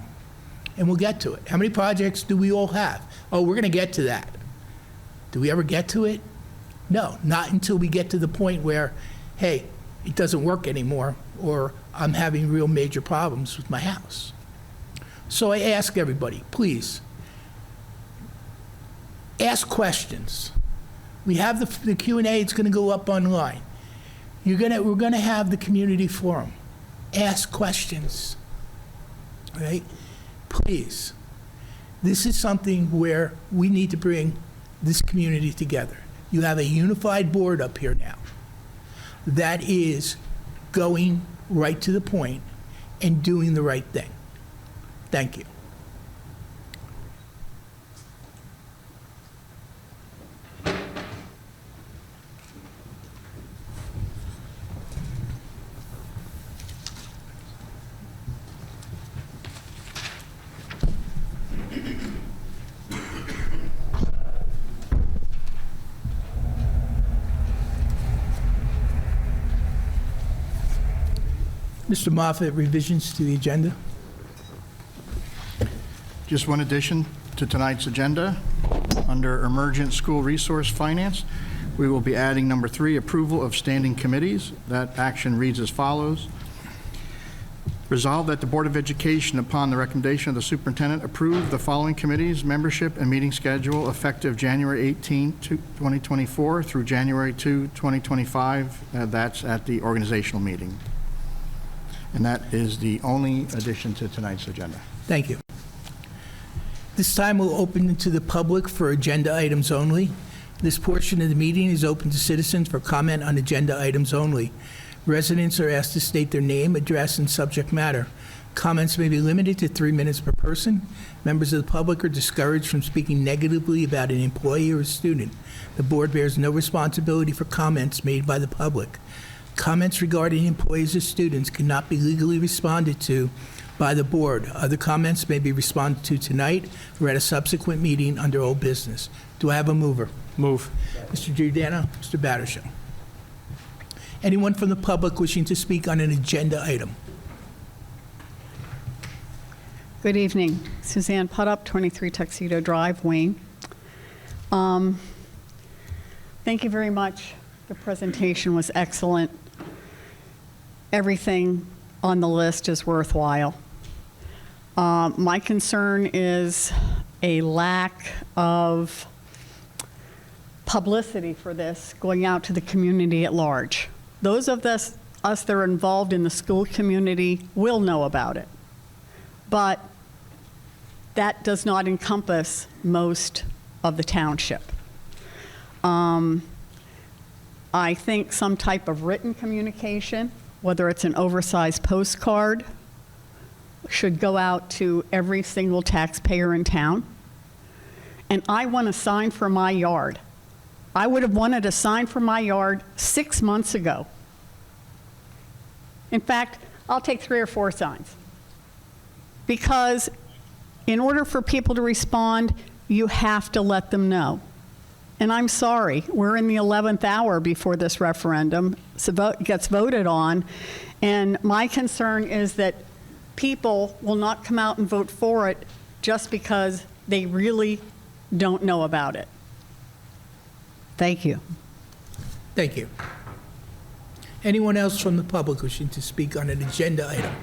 And we'll get to it. How many projects do we all have? Oh, we're gonna get to that. Do we ever get to it? No, not until we get to the point where, hey, it doesn't work anymore, or I'm having real major problems with my house. So I ask everybody, please, ask questions. We have the Q&A, it's gonna go up online. We're gonna have the community forum. Ask questions, right? Please. This is something where we need to bring this community together. You have a unified board up here now that is going right to the point and doing the right thing. Thank you. Mr. Moffett, revisions to the agenda? Just one addition to tonight's agenda. Under Emergent School Resource Finance, we will be adding number 3, approval of standing committees. That action reads as follows. Resolved that the Board of Education, upon the recommendation of the superintendent, approve the following committees' membership and meeting schedule effective January 18, 2024 through January 2, 2025. That's at the organizational meeting. And that is the only addition to tonight's agenda. Thank you. This time we'll open to the public for agenda items only. This portion of the meeting is open to citizens for comment on agenda items only. Residents are asked to state their name, address, and subject matter. Comments may be limited to 3 minutes per person. Members of the public are discouraged from speaking negatively about an employee or a student. The board bears no responsibility for comments made by the public. Comments regarding employees or students cannot be legally responded to by the board. Other comments may be responded to tonight or at a subsequent meeting under old business. Do I have a mover? Move. Mr. Giordano, Mr. Battershall. Anyone from the public wishing to speak on an agenda item? Good evening. Suzanne Puttup, 23 Tuxedo Drive, Wayne. Thank you very much. The presentation was excellent. Everything on the list is worthwhile. My concern is a lack of publicity for this going out to the community at large. Those of us that are involved in the school community will know about it, but that does not encompass most of the township. I think some type of written communication, whether it's an oversized postcard, should go out to every single taxpayer in town. And I want a sign for my yard. I would have wanted a sign for my yard 6 months ago. In fact, I'll take 3 or 4 signs. Because in order for people to respond, you have to let them know. And I'm sorry, we're in the 11th hour before this referendum gets voted on, and my concern is that people will not come out and vote for it just because they really don't know about it. Thank you. Thank you. Anyone else from the public wishing to speak on an agenda item?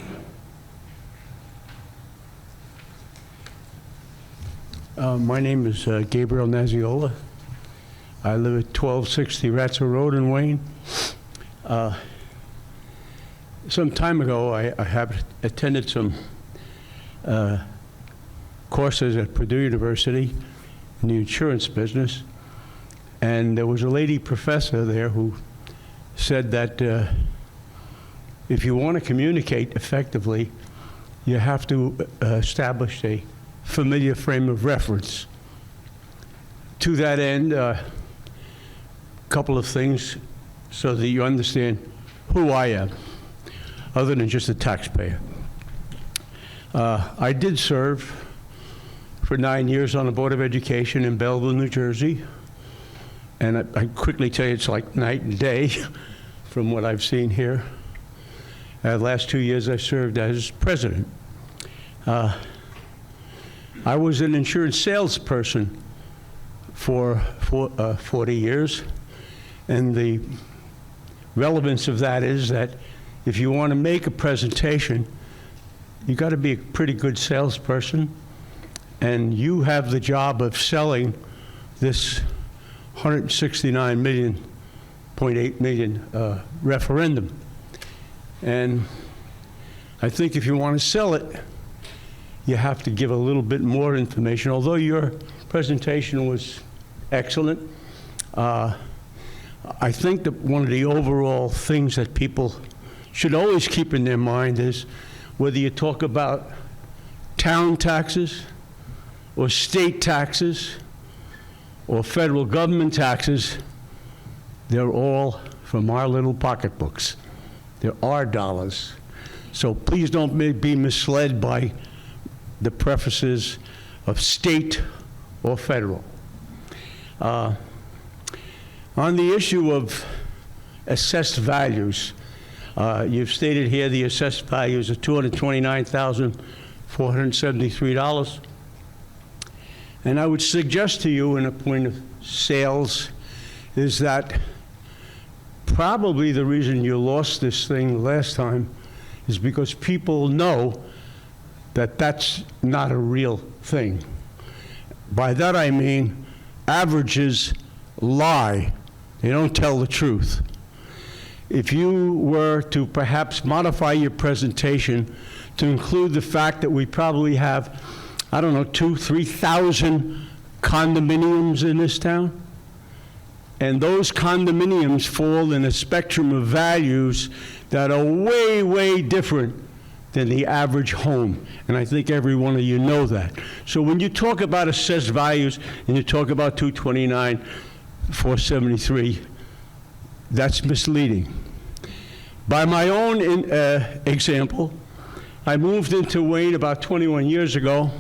My name is Gabriel Naziola. I live at 1260 Ratzer Road in Wayne. Some time ago, I have attended some courses at Purdue University in the insurance business, and there was a lady professor there who said that if you want to communicate effectively, you have to establish a familiar frame of reference. To that end, couple of things so that you understand who I am, other than just a taxpayer. I did serve for 9 years on the Board of Education in Belleville, New Jersey, and I quickly tell you it's like night and day from what I've seen here. The last 2 years I served as president. I was an insurance salesperson for 40 years. And the relevance of that is that if you want to make a presentation, you got to be a pretty good salesperson, and you have the job of selling this 169.8 million referendum. And I think if you want to sell it, you have to give a little bit more information. Although your presentation was excellent, I think that one of the overall things that people should always keep in their mind is whether you talk about town taxes or state taxes or federal government taxes, they're all from our little pocketbooks. They're our dollars. So please don't be misled by the prefaces of state or federal. On the issue of assessed values, you've stated here the assessed values of $229,473. And I would suggest to you in a point of sales is that probably the reason you lost this thing last time is because people know that that's not a real thing. By that I mean averages lie. They don't tell the truth. if you were to perhaps modify your presentation to include the fact that we probably have, I don't know, 2,000, 3,000 condominiums in this town. And those condominiums fall in a spectrum of values that are way, way different than the average home. And I think every one of you know that. So when you talk about assessed values and you talk about 229, 473, that's misleading. By my own example, I moved into Wayne about 21 years ago,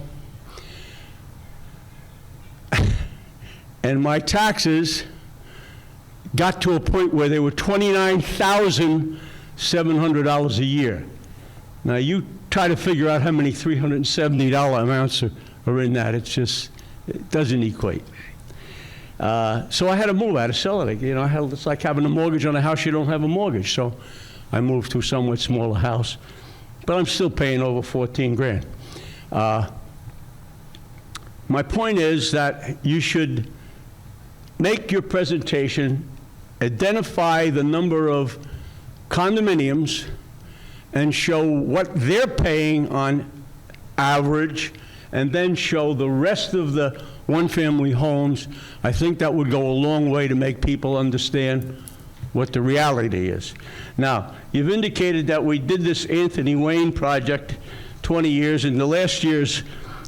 and my taxes got to a point where they were $29,700 a year. Now, you try to figure out how many $370 amounts are in that. It's just, it doesn't equate. So I had to move. I had to sell it. You know, it's like having a mortgage on a house you don't have a mortgage. So I moved to a somewhat smaller house. But I'm still paying over 14 grand. My point is that you should make your presentation, identify the number of condominiums, and show what they're paying on average, and then show the rest of the one-family homes. I think that would go a long way to make people understand what the reality is. Now, you've indicated that we did this Anthony Wayne project 20 years, and the last year's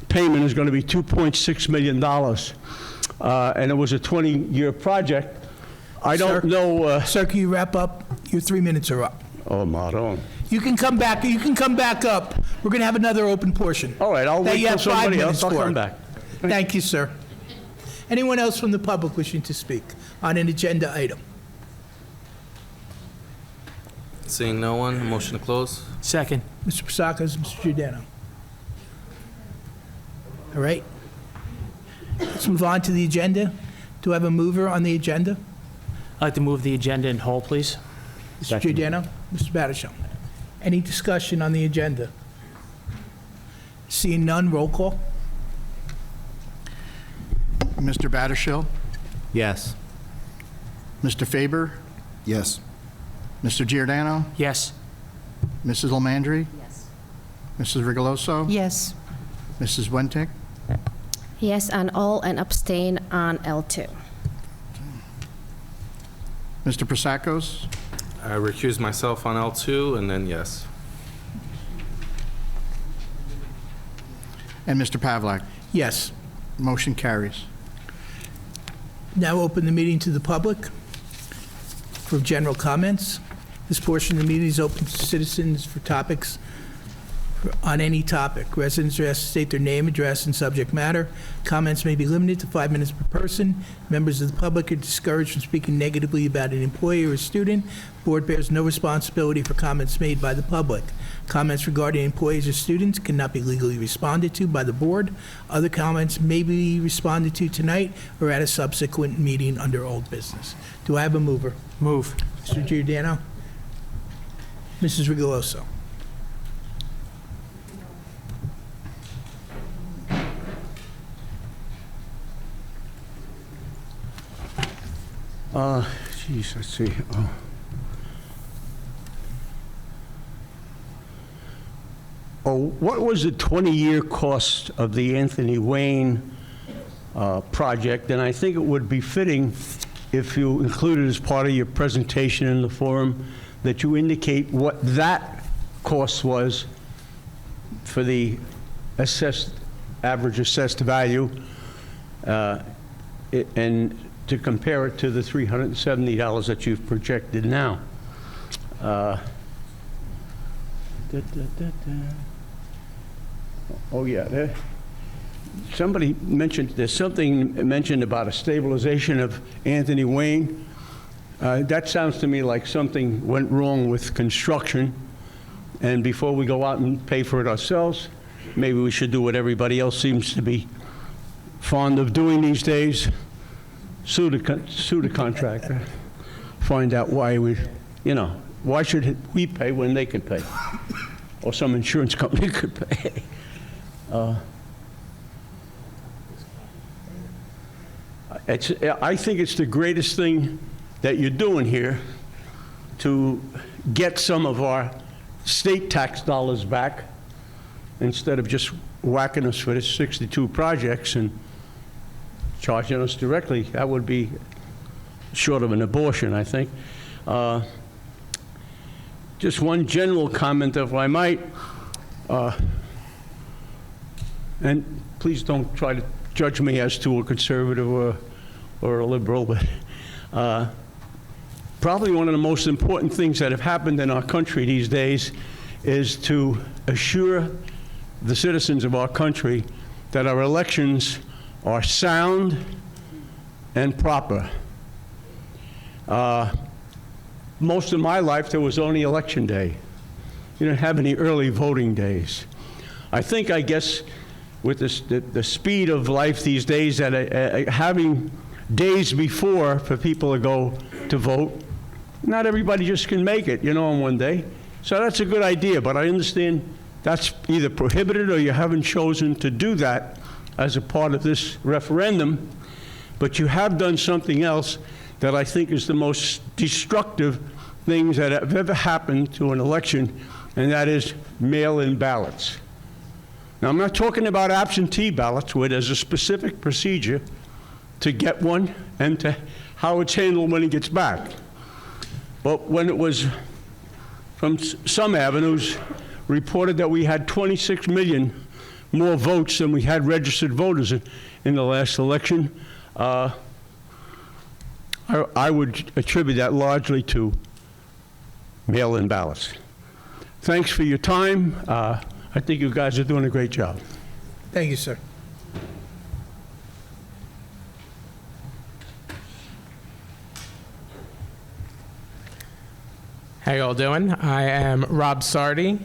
payment is going to be $2.6 million. And it was a 20-year project. I don't know... Sir, can you wrap up? Your 3 minutes are up. Oh, Maron. You can come back. You can come back up. We're going to have another open portion. All right, I'll that wait you till have 5 somebody minutes else. I'll for. come back. Thank you, sir. Anyone else from the public wishing to speak on an agenda item? Seeing no one, a motion to close? Second. Mr. Pasakos, Mr. Giordano. All right. Let's move on to the agenda. Do I have a mover on the agenda? I'd like to move the agenda in whole, please. Mr. Giordano, Mr. Battersham. Any discussion on the agenda? Seeing none, roll call. Mr. Battershill, Yes. Mr. Faber, Yes. Mr. Giordano, Yes. Mrs. Lamandry? Yes. Mrs. Rigoloso? Yes. Mrs. Wentic? Yes on all and abstain on L2. Mr. Prasakos? I recuse myself on L2, and then yes. And Mr. Pavlak? Yes. Motion carries. Now open the meeting to the public for general comments. This portion of the meeting is open to citizens for topics on any topic. Residents are asked to state their name, address, and subject matter. Comments may be limited to 5 minutes per person. Members of the public are discouraged from speaking negatively about an employee or a student. Board bears no responsibility for comments made by the public. Comments regarding employees or students cannot be legally responded to by the board. Other comments may be responded to tonight or at a subsequent meeting under old business. Do I have a mover? Move. Mr. Giordano? Mrs. Rigoloso? Geez, let's see. What was the 20-year cost of the Anthony Wayne project? And I think it would be fitting if you included as part of your presentation in the forum that you indicate what that cost was for the average assessed value, and to compare it to the $370 that you've projected now. Oh, yeah. Somebody mentioned, there's something mentioned about a stabilization of Anthony Wayne. That sounds to me like something went wrong with construction. And before we go out and pay for it ourselves, maybe we should do what everybody else seems to be fond of doing these days. Sue the contractor. Find out why why should we pay when they could pay? Or some insurance company could pay. I think it's the greatest thing that you're doing here to get some of our state tax dollars back instead of just whacking us for the 62 projects and charging us directly. That would be short of an abortion, I think. Just one general comment, if I might, and please don't try to judge me as to a conservative or a liberal, but probably one of the most important things that have happened in our country these days is to assure the citizens of our country that our elections are sound and proper. Most of my life, there was only election day. You didn't have any early voting days. I guess, with the speed of life these days, that having days before for people to go to vote, not everybody just can make it, on one day. So that's a good idea, but I understand that's either prohibited or you haven't chosen to do that as a part of this referendum. But you have done something else that I think is the most destructive things that have ever happened to an election, and that is mail-in ballots. Now, I'm not talking about absentee ballots where there's a specific procedure to get one and to how it's handled when it gets back. But when it was, from some avenues, reported that we had 26 million more votes than we had registered voters in the last election, I would attribute that largely to mail-in ballots. Thanks for your time. I think you guys are doing a great job. Thank you, sir. How you all doing? I am Rob Sardi,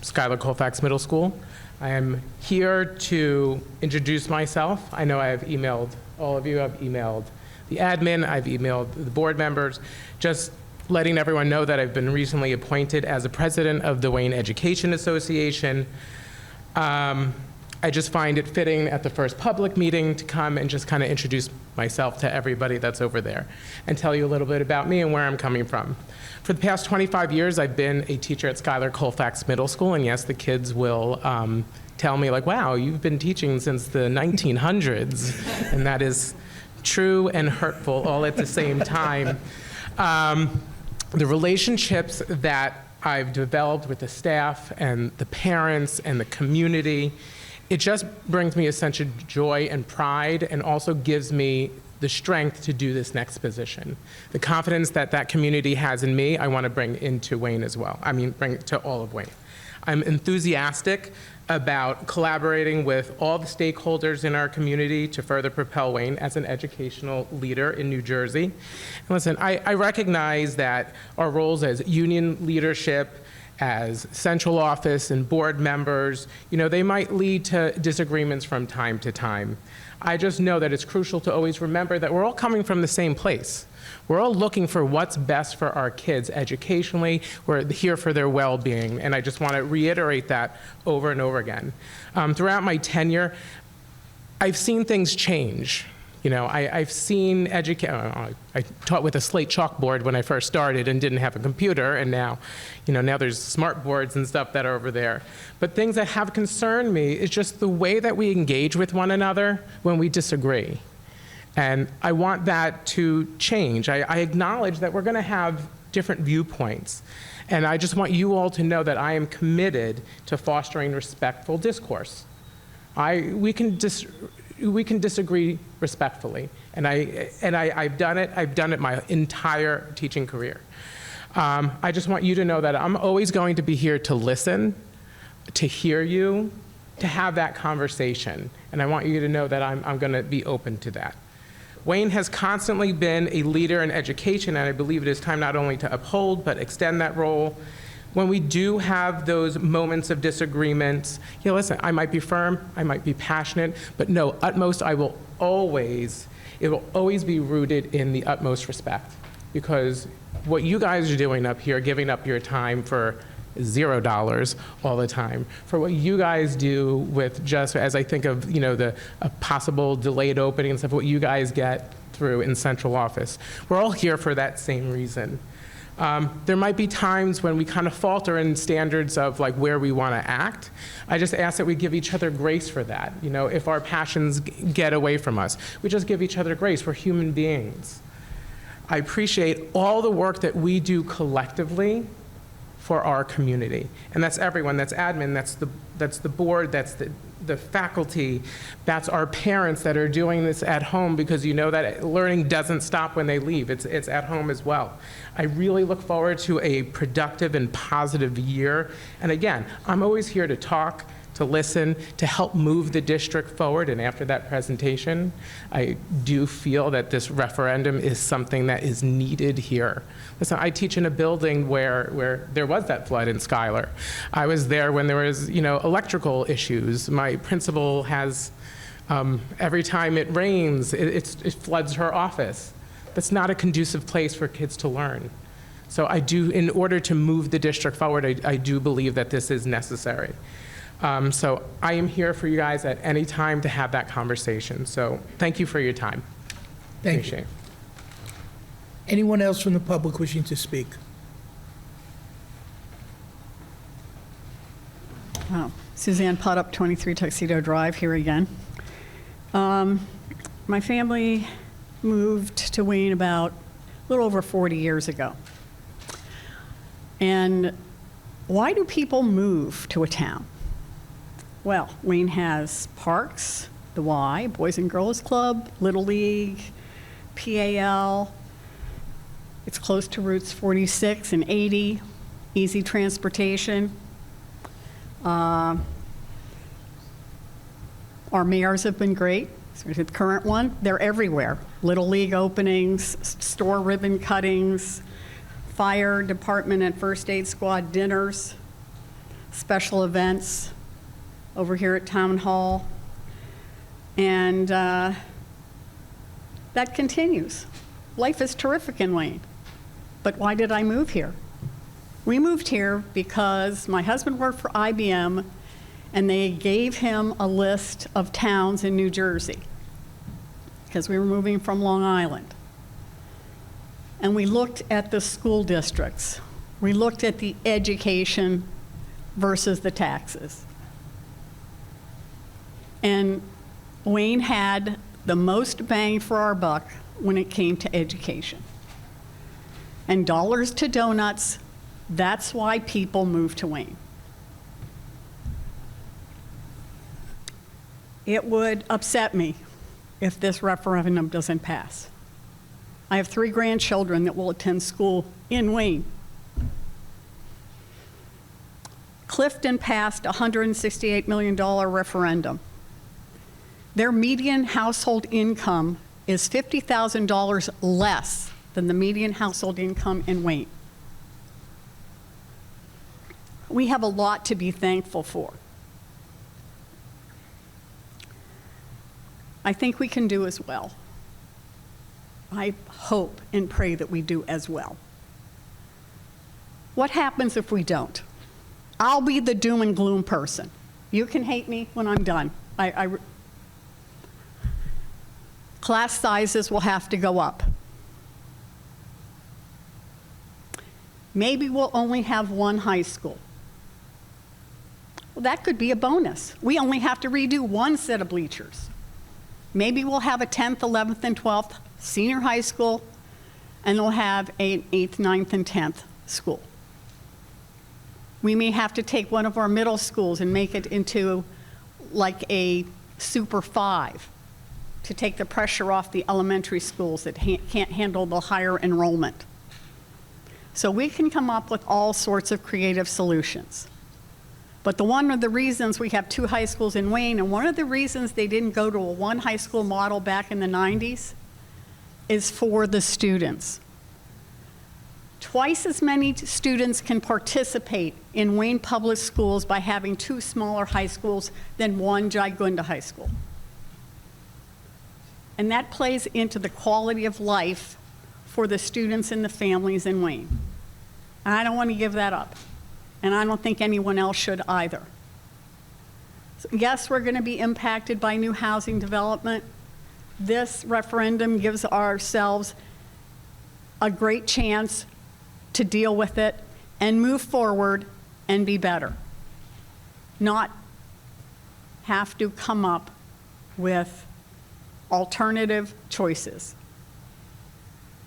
Schuyler Colfax Middle School. I am here to introduce myself. I know I have emailed all of you. I've emailed the admin. I've emailed the board members. Just letting everyone know that I've been recently appointed as the president of the Wayne Education Association. I just find it fitting at the first public meeting to come and just kind of introduce myself to everybody that's over there and tell you a little bit about me and where I'm coming from. For the past 25 years, I've been a teacher at Schuyler Colfax Middle School, and yes, the kids will tell me, like, wow, you've been teaching since the 1900s, and that is true and hurtful all at the same time. The relationships that I've developed with the staff and the parents and the community, it just brings me a sense of joy and pride, and also gives me the strength to do this next position. The confidence that that community has in me, I want to bring into Wayne as well. I mean, bring to all of Wayne. I'm enthusiastic about collaborating with all the stakeholders in our community to further propel Wayne as an educational leader in New Jersey. And listen, I recognize that our roles as union leadership, as central office and board members, they might lead to disagreements from time to time. I just know that it's crucial to always remember that we're all coming from the same place. We're all looking for what's best for our kids educationally. We're here for their well-being, and I just want to reiterate that over and over again. Throughout my tenure, I've seen things change. I've seen I taught with a slate chalkboard when I first started and didn't have a computer, and now, now there's smart boards and stuff that are over there. But things that have concerned me is just the way that we engage with one another when we disagree. And I want that to change. I acknowledge that we're going to have different viewpoints. And I just want you all to know that I am committed to fostering respectful discourse. We can disagree respectfully. And I've done it. I've done it my entire teaching career. I just want you to know that I'm always going to be here to listen, to hear you, to have that conversation. And I want you to know that I'm going to be open to that. Wayne has constantly been a leader in education, and I believe it is time not only to uphold, but extend that role. When we do have those moments of disagreement, listen, I might be firm, I might be passionate, but no, utmost, it will always be rooted in the utmost respect. Because what you guys are doing up here, giving up your time for $0 all the time, for what you guys do with just, as I think of, the possible delayed opening and stuff, what you guys get through in central office. We're all here for that same reason. There might be times when we kind of falter in standards of like where we want to act. I just ask that we give each other grace for that. You know, if our passions get away from us, we just give each other grace. We're human beings. I appreciate all the work that we do collectively for our community. And that's everyone, that's admin, that's the board, that's the faculty, that's our parents that are doing this at home, because you know that learning doesn't stop when they leave, it's at home as well. I really look forward to a productive and positive year. And again, I'm always here to talk, to listen, to help move the district forward. And after that presentation, I do feel that this referendum is something that is needed here. Listen, I teach in a building where there was that flood in Schuyler. I was there when there was, you know, electrical issues. My principal has, every time it rains, it floods her office. That's not a conducive place for kids to learn. So I do, in order to move the district forward, I do believe that this is necessary. So I am here for you guys at any time to have that conversation. So thank you for your time. Thank Appreciate you. it. Anyone else from the public wishing to speak? Oh, Suzanne Putup, 23 Tuxedo Drive, here again. My family moved to Wayne about a little over 40 years ago. And why do people move to a town? Well, Wayne has parks, the Y, Boys and Girls Club, Little League, PAL. It's close to routes 46 and 80, easy transportation. Our mayors have been great. So the current one, they're everywhere. Little League openings, store ribbon cuttings, fire department and first aid squad dinners, special events over here at Town Hall. And that continues. Life is terrific in Wayne. But why did I move here? We moved here because my husband worked for IBM, and they gave him a list of towns in New Jersey because we were moving from Long Island. And we looked at the school districts. We looked at the education versus the taxes. And Wayne had the most bang for our buck when it came to education. And dollars to donuts, that's why people move to Wayne. It would upset me if this referendum doesn't pass. I have 3 grandchildren that will attend school in Wayne. Clifton passed a $168 million referendum. Their median household income is $50,000 less than the median household income in Wayne. We have a lot to be thankful for. I think we can do as well. I hope and pray that we do as well. What happens if we don't? I'll be the doom and gloom person. You can hate me when I'm done. Class sizes will have to go up. Maybe we'll only have 1 high school. Well, that could be a bonus. We only have to redo 1 set of bleachers. Maybe we'll have a 10th, 11th, and 12th senior high school, and we'll have an 8th, 9th, and 10th school. We may have to take one of our middle schools and make it into like a Super 5 to take the pressure off the elementary schools that can't handle the higher enrollment. So we can come up with all sorts of creative solutions. But one of the reasons we have 2 high schools in Wayne, and one of the reasons they didn't go to a 1 high school model back in the 90s, is for the students. Twice as many students can participate in Wayne Public Schools by having 2 smaller high schools than 1 Gigunda High School. And that plays into the quality of life for the students and the families in Wayne. And I don't want to give that up. And I don't think anyone else should either. So yes, we're going to be impacted by new housing development. This referendum gives ourselves a great chance to deal with it and move forward and be better, not have to come up with alternative choices,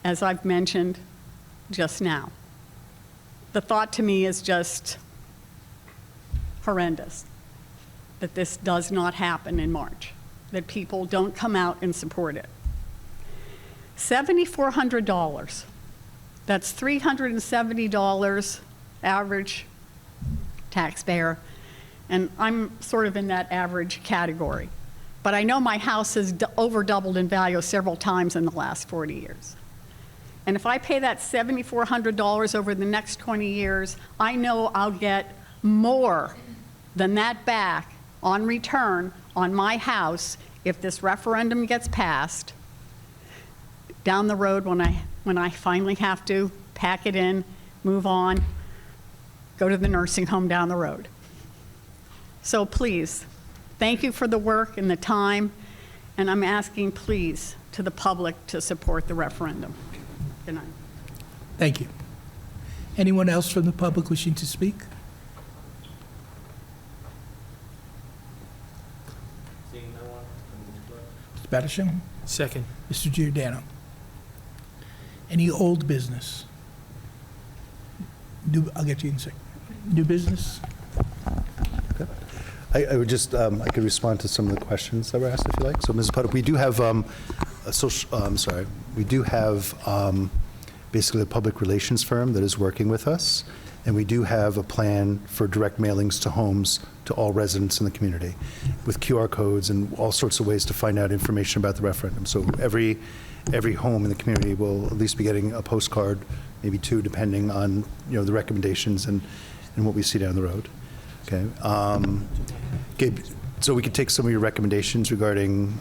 as I've mentioned just now. The thought to me is just horrendous, that this does not happen in March, that people don't come out and support it. $7,400, that's $370 average taxpayer, and I'm sort of in that average category. But I know my house has over doubled in value several times in the last 40 years. And if I pay that $7,400 over the next 20 years, I know I'll get more than that back on return on my house if this referendum gets passed down the road when I finally have to pack it in, move on, go to the nursing home down the road. So please, thank you for the work and the time, and I'm asking, please, to the public to support the referendum. Good night. Thank you. Anyone else from the public wishing to speak? Mr. Battersham? Second. Mr. Giordano? Any old business? I'll get you in a second. New business? I would just, I could respond to some of the questions that were asked, if you like. So, Ms. Potter, we do have we do have basically a public relations firm that is working with us, and we do have a plan for direct mailings to homes to all residents in the community with QR codes and all sorts of ways to find out information about the referendum. So every home in the community will at least be getting a postcard, maybe two, depending on, the recommendations and what we see down the road. Okay. Gabe, so we could take some of your recommendations regarding,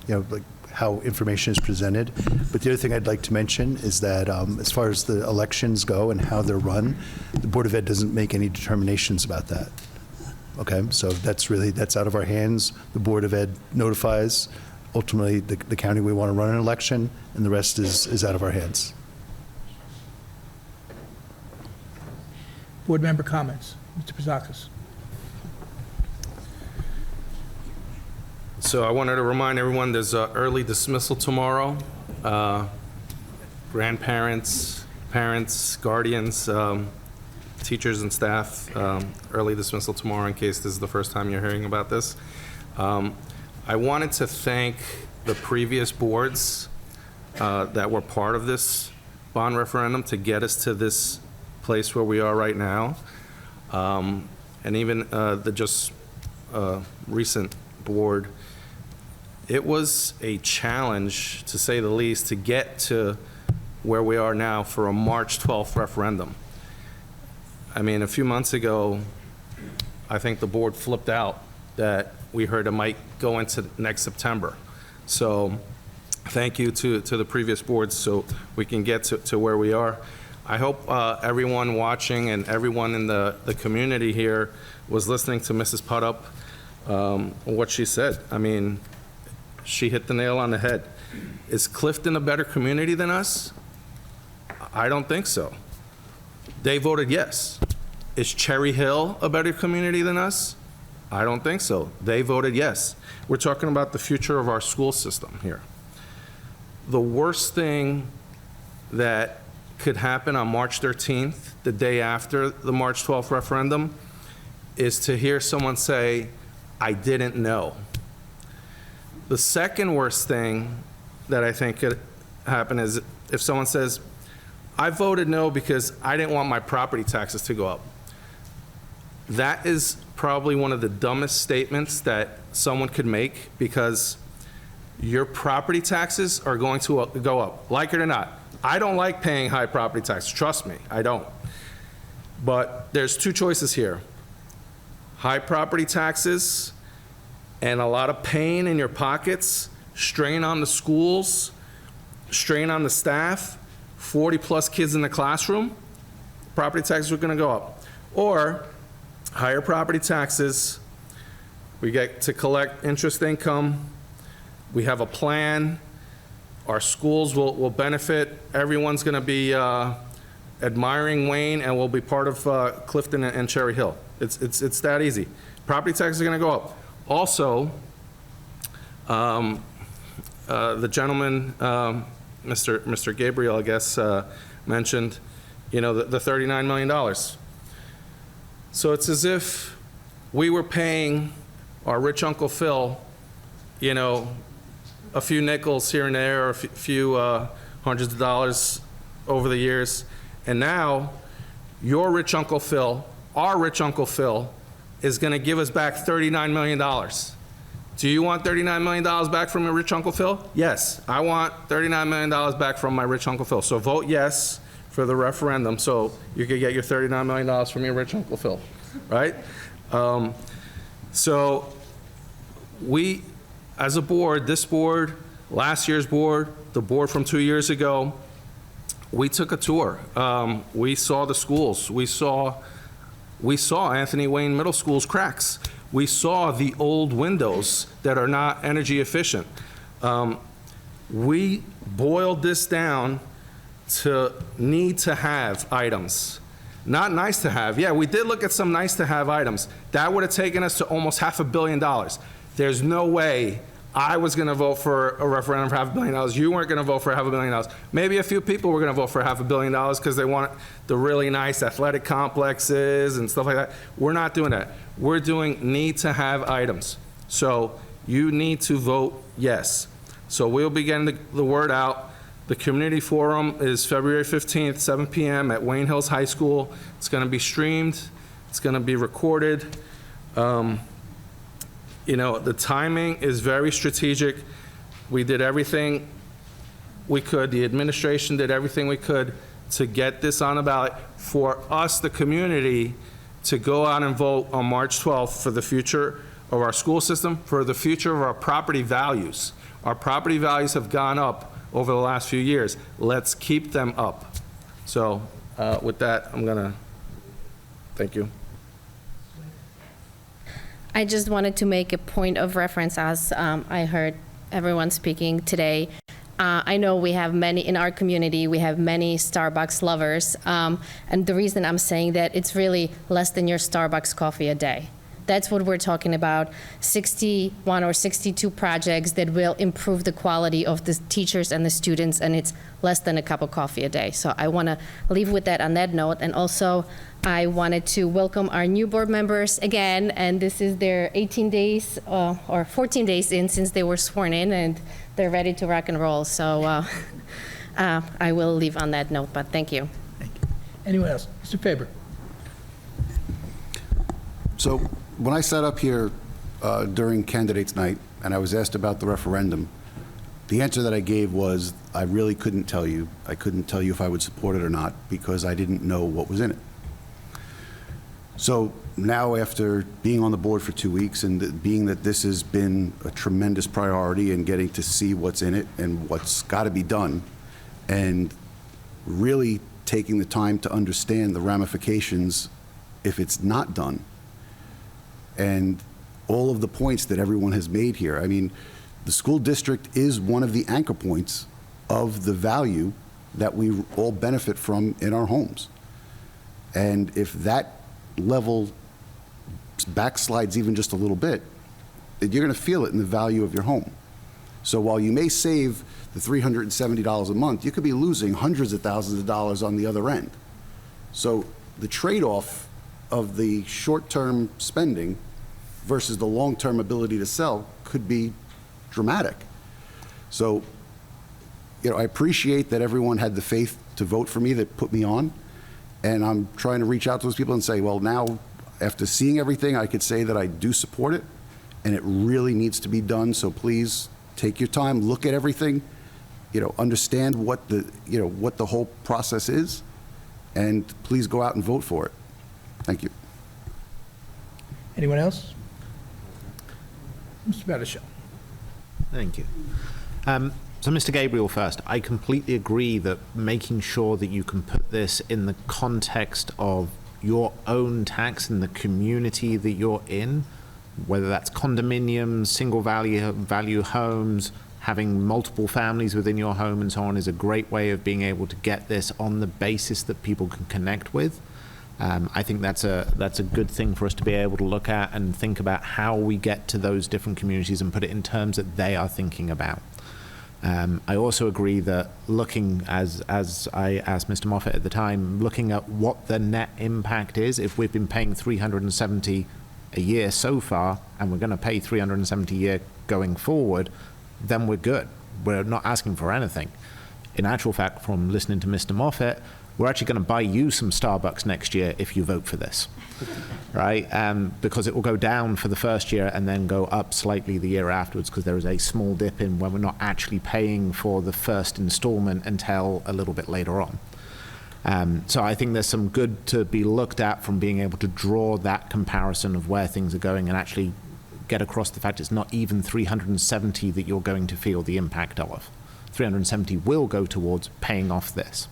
like how information is presented. But the other thing I'd like to mention is that as far as the elections go and how they're run, the Board of Ed doesn't make any determinations about that. Okay, so that's out of our hands. The Board of Ed notifies ultimately the county we want to run an election, and the rest is out of our hands. Board member comments. Mr. Pizakis. So I wanted to remind everyone there's early dismissal tomorrow. Grandparents, parents, guardians, teachers and staff, early dismissal tomorrow in case this is the first time you're hearing about this. I wanted to thank the previous boards that were part of this bond referendum to get us to this place where we are right now. And even the just recent board, it was a challenge, to say the least, to get to where we are now for a March 12th referendum. I mean, a few months ago, I think the board flipped out that we heard it might go into next September. So thank you to the previous boards so we can get to where we are. I hope everyone watching and everyone in the community here was listening to Mrs. Putup, what she said. I mean, she hit the nail on the head. Is Clifton a better community than us? I don't think so. They voted yes. Is Cherry Hill a better community than us? I don't think so. They voted yes. We're talking about the future of our school system here. The worst thing that could happen on March 13th, the day after the March 12th referendum, is to hear someone say, I didn't know. The second worst thing that I think could happen is if someone says, I voted no because I didn't want my property taxes to go up. That is probably one of the dumbest statements that someone could make, because your property taxes are going to go up, like it or not. I don't like paying high property taxes, trust me, I don't. But there's two choices here. High property taxes and a lot of pain in your pockets, strain on the schools, strain on the staff, 40+ kids in the classroom, property taxes are gonna go up. Or higher property taxes, we get to collect interest income, we have a plan, our schools will benefit, everyone's gonna be admiring Wayne and will be part of Clifton and Cherry Hill. It's that easy. Property taxes are going to go up. Also, the gentleman, Mr. Gabriel, I guess, mentioned, the $39 million. So it's as if we were paying our rich Uncle Phil, a few nickels here and there, or a few hundreds of dollars over the years. And now, your rich Uncle Phil, our rich Uncle Phil, is going to give us back $39 million. Do you want $39 million back from your rich Uncle Phil? Yes, I want $39 million back from my rich Uncle Phil. So vote yes for the referendum so you can get your $39 million from your rich Uncle Phil, right? So we, as a board, this board, last year's board, the board from 2 years ago, we took a tour. We saw the schools. We saw Anthony Wayne Middle School's cracks. We saw the old windows that are not energy efficient. We boiled this down to need to have items, not nice to have. Yeah, we did look at some nice to have items. That would have taken us to almost $500 million. There's no way I was going to vote for a referendum for $500 million. You weren't going to vote for $500 million. Maybe a few people were going to vote for $500 million because they want the really nice athletic complexes and stuff like that. We're not doing that. We're doing need to have items. So you need to vote yes. So we'll be getting the word out. The community forum is February 15th, 7 p.m. at Wayne Hills High School. It's going to be streamed. It's going to be recorded. The timing is very strategic. We did everything we could. The administration did everything we could to get this on the ballot for us, the community, to go out and vote on March 12th for the future of our school system, for the future of our property values. Our property values have gone up over the last few years. Let's keep them up. So with that, I'm going to thank you. I just wanted to make a point of reference as I heard everyone speaking today. I know we have many, in our community, we have many Starbucks lovers. And the reason I'm saying that, it's really less than your Starbucks coffee a day. That's what we're talking about, 61 or 62 projects that will improve the quality of the teachers and the students, and it's less than a cup of coffee a day. So I want to leave with that on that note. And also, I wanted to welcome our new board members again, and this is their 18 days or 14 days in since they were sworn in, and they're ready to rock and roll. So I will leave on that note, but thank you. Thank you. Anyone else? Mr. Faber. So when I sat up here during candidates night and I was asked about the referendum, the answer that I gave was I really couldn't tell you. I couldn't tell you if I would support it or not because I didn't know what was in it. So now, after being on the board for 2 weeks and being that this has been a tremendous priority and getting to see what's in it and what's got to be done, and really taking the time to understand the ramifications if it's not done, and all of the points that everyone has made here. I mean, the school district is one of the anchor points of the value that we all benefit from in our homes. And if that level backslides even just a little bit, you're going to feel it in the value of your home. So while you may save the $370 a month, you could be losing hundreds of thousands of dollars on the other end. So the trade-off of the short-term spending versus the long-term ability to sell could be dramatic. So, I appreciate that everyone had the faith to vote for me, that put me on. And I'm trying to reach out to those people and say, well, now, after seeing everything, I could say that I do support it, and it really needs to be done. So please take your time, look at everything, understand what the whole process is, and please go out and vote for it. Thank you. Anyone else? Mr. Battershell. Thank you. So, Mr. Gabriel first, I completely agree that making sure that you can put this in the context of your own tax and the community that you're in, whether that's condominiums, single value homes, having multiple families within your home and so on is a great way of being able to get this on the basis that people can connect with. I think that's a good thing for us to be able to look at and think about how we get to those different communities and put it in terms that they are thinking about. I also agree that looking, as I asked Mr. Moffat at the time, looking at what the net impact is, if we've been paying $370 a year so far, and we're going to pay $370 a year going forward, then we're good. We're not asking for anything. In actual fact, from listening to Mr. Moffat, we're actually going to buy you some Starbucks next year if you vote for this, right? Because it will go down for the first year and then go up slightly the year afterwards, because there is a small dip in when we're not actually paying for the first installment until a little bit later on. So I think there's some good to be looked at from being able to draw that comparison of where things are going and actually get across the fact it's not even 370 that you're going to feel the impact of. 370 will go towards paying off this.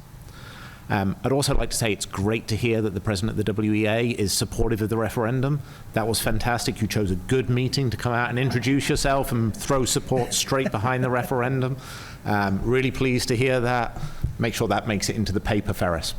I'd also like to say it's great to hear that the president of the WEA is supportive of the referendum. That was fantastic. You chose a good meeting to come out and introduce yourself and throw support straight behind the referendum. Really pleased to hear that. Make sure that makes it into the paper, Ferris.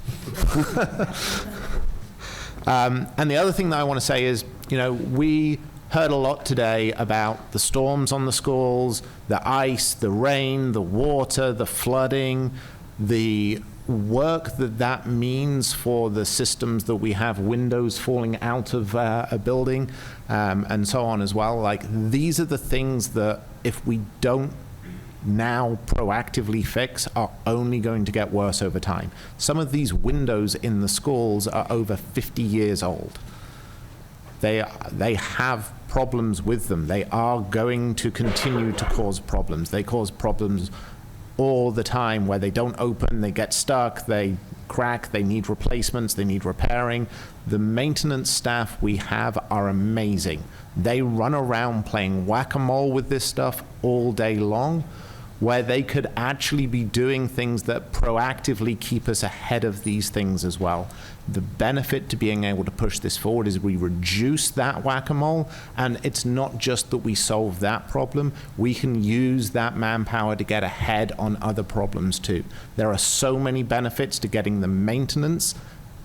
And the other thing that I want to say is, we heard a lot today about the storms on the schools, the ice, the rain, the water, the flooding, the work that means for the systems that we have, windows falling out of a building, and so on as well. Like, these are the things that if we don't now proactively fix are only going to get worse over time. Some of these windows in the schools are over 50 years old. They have problems with them. They are going to continue to cause problems. They cause problems all the time where they don't open, they get stuck, they crack, they need replacements, they need repairing. The maintenance staff we have are amazing. They run around playing whack-a-mole with this stuff all day long, where they could actually be doing things that proactively keep us ahead of these things as well. The benefit to being able to push this forward is we reduce that whack-a-mole, and it's not just that we solve that problem, we can use that manpower to get ahead on other problems too. There are so many benefits to getting the maintenance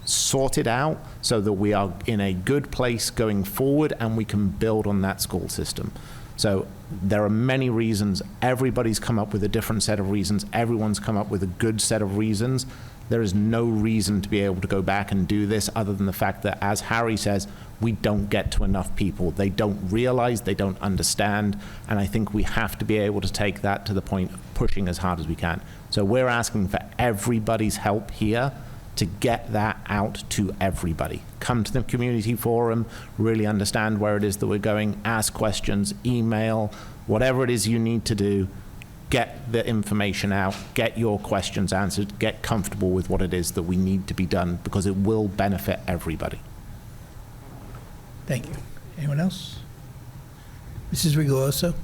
sorted out so that we are in a good place going forward and we can build on that school system. So there are many reasons. Everybody's come up with a different set of reasons. Everyone's come up with a good set of reasons. There is no reason to be able to go back and do this other than the fact that, as Harry says, we don't get to enough people. They don't realize, they don't understand, and I think we have to be able to take that to the point of pushing as hard as we can. So we're asking for everybody's help here to get that out to everybody. Come to the community forum, really understand where it is that we're going, ask questions, email, whatever it is you need to do, get the information out, get your questions answered, get comfortable with what it is that we need to be done, because it will benefit everybody. Thank you. Anyone else? Mrs. Rigoloso?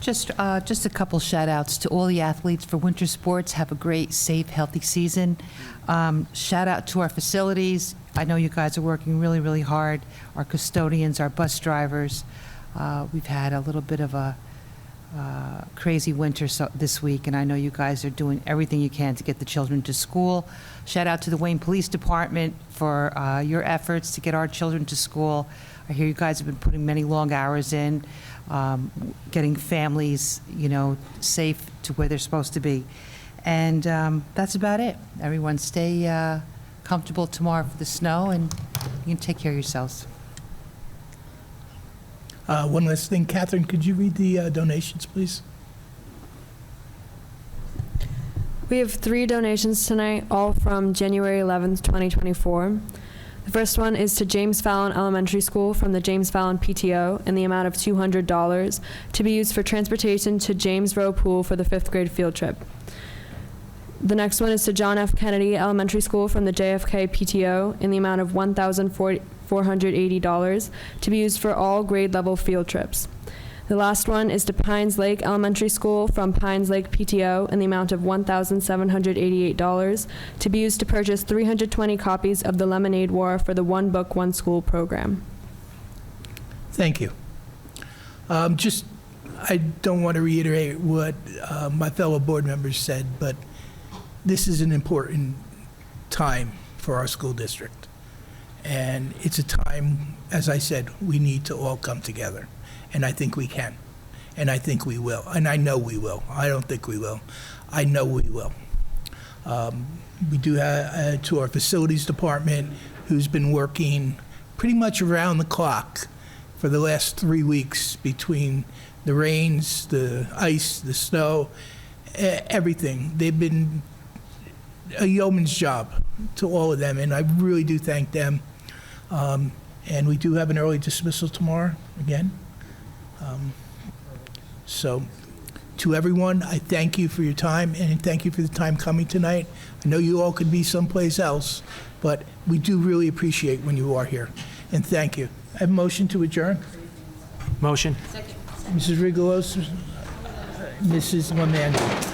Just a couple shout outs to all the athletes for winter sports. Have a great, safe, healthy season. Shout out to our facilities. I know you guys are working really, really hard. Our custodians, our bus drivers. We've had a little bit of a crazy winter this week, and I know you guys are doing everything you can to get the children to school. Shout out to the Wayne Police Department for your efforts to get our children to school. I hear you guys have been putting many long hours in, getting families, safe to where they're supposed to be. And that's about it. Everyone stay comfortable tomorrow for the snow, and you can take care of yourselves. One last thing, Catherine, could you read the donations, please? We have 3 donations tonight, all from January 11th, 2024. The first one is to James Fallon Elementary School from the James Fallon PTO in the amount of $200 to be used for transportation to James Rowe Pool for the 5th grade field trip. The next one is to John F. Kennedy Elementary School from the JFK PTO in the amount of $1,480 to be used for all grade level field trips. The last one is to Pines Lake Elementary School from Pines Lake PTO in the amount of $1,788 to be used to purchase 320 copies of The Lemonade War for the One Book, One School program. Thank you. I don't want to reiterate what my fellow board members said, but this is an important time for our school district. And it's a time, as I said, we need to all come together. And I think we can. And I think we will. And I know we will. I don't think we will. I know we will. We do have to our facilities department, who's been working pretty much around the clock for the last 3 weeks between the rains, the ice, the snow, everything. They've been a yeoman's job to all of them, and I really do thank them. And we do have an early dismissal tomorrow, again. So to everyone, I thank you for your time, and thank you for the time coming tonight. I know you all could be someplace else, but we do really appreciate when you are here, and thank you. I have a motion to adjourn. Motion. Mrs. Rigolos, Mrs. Lemanda.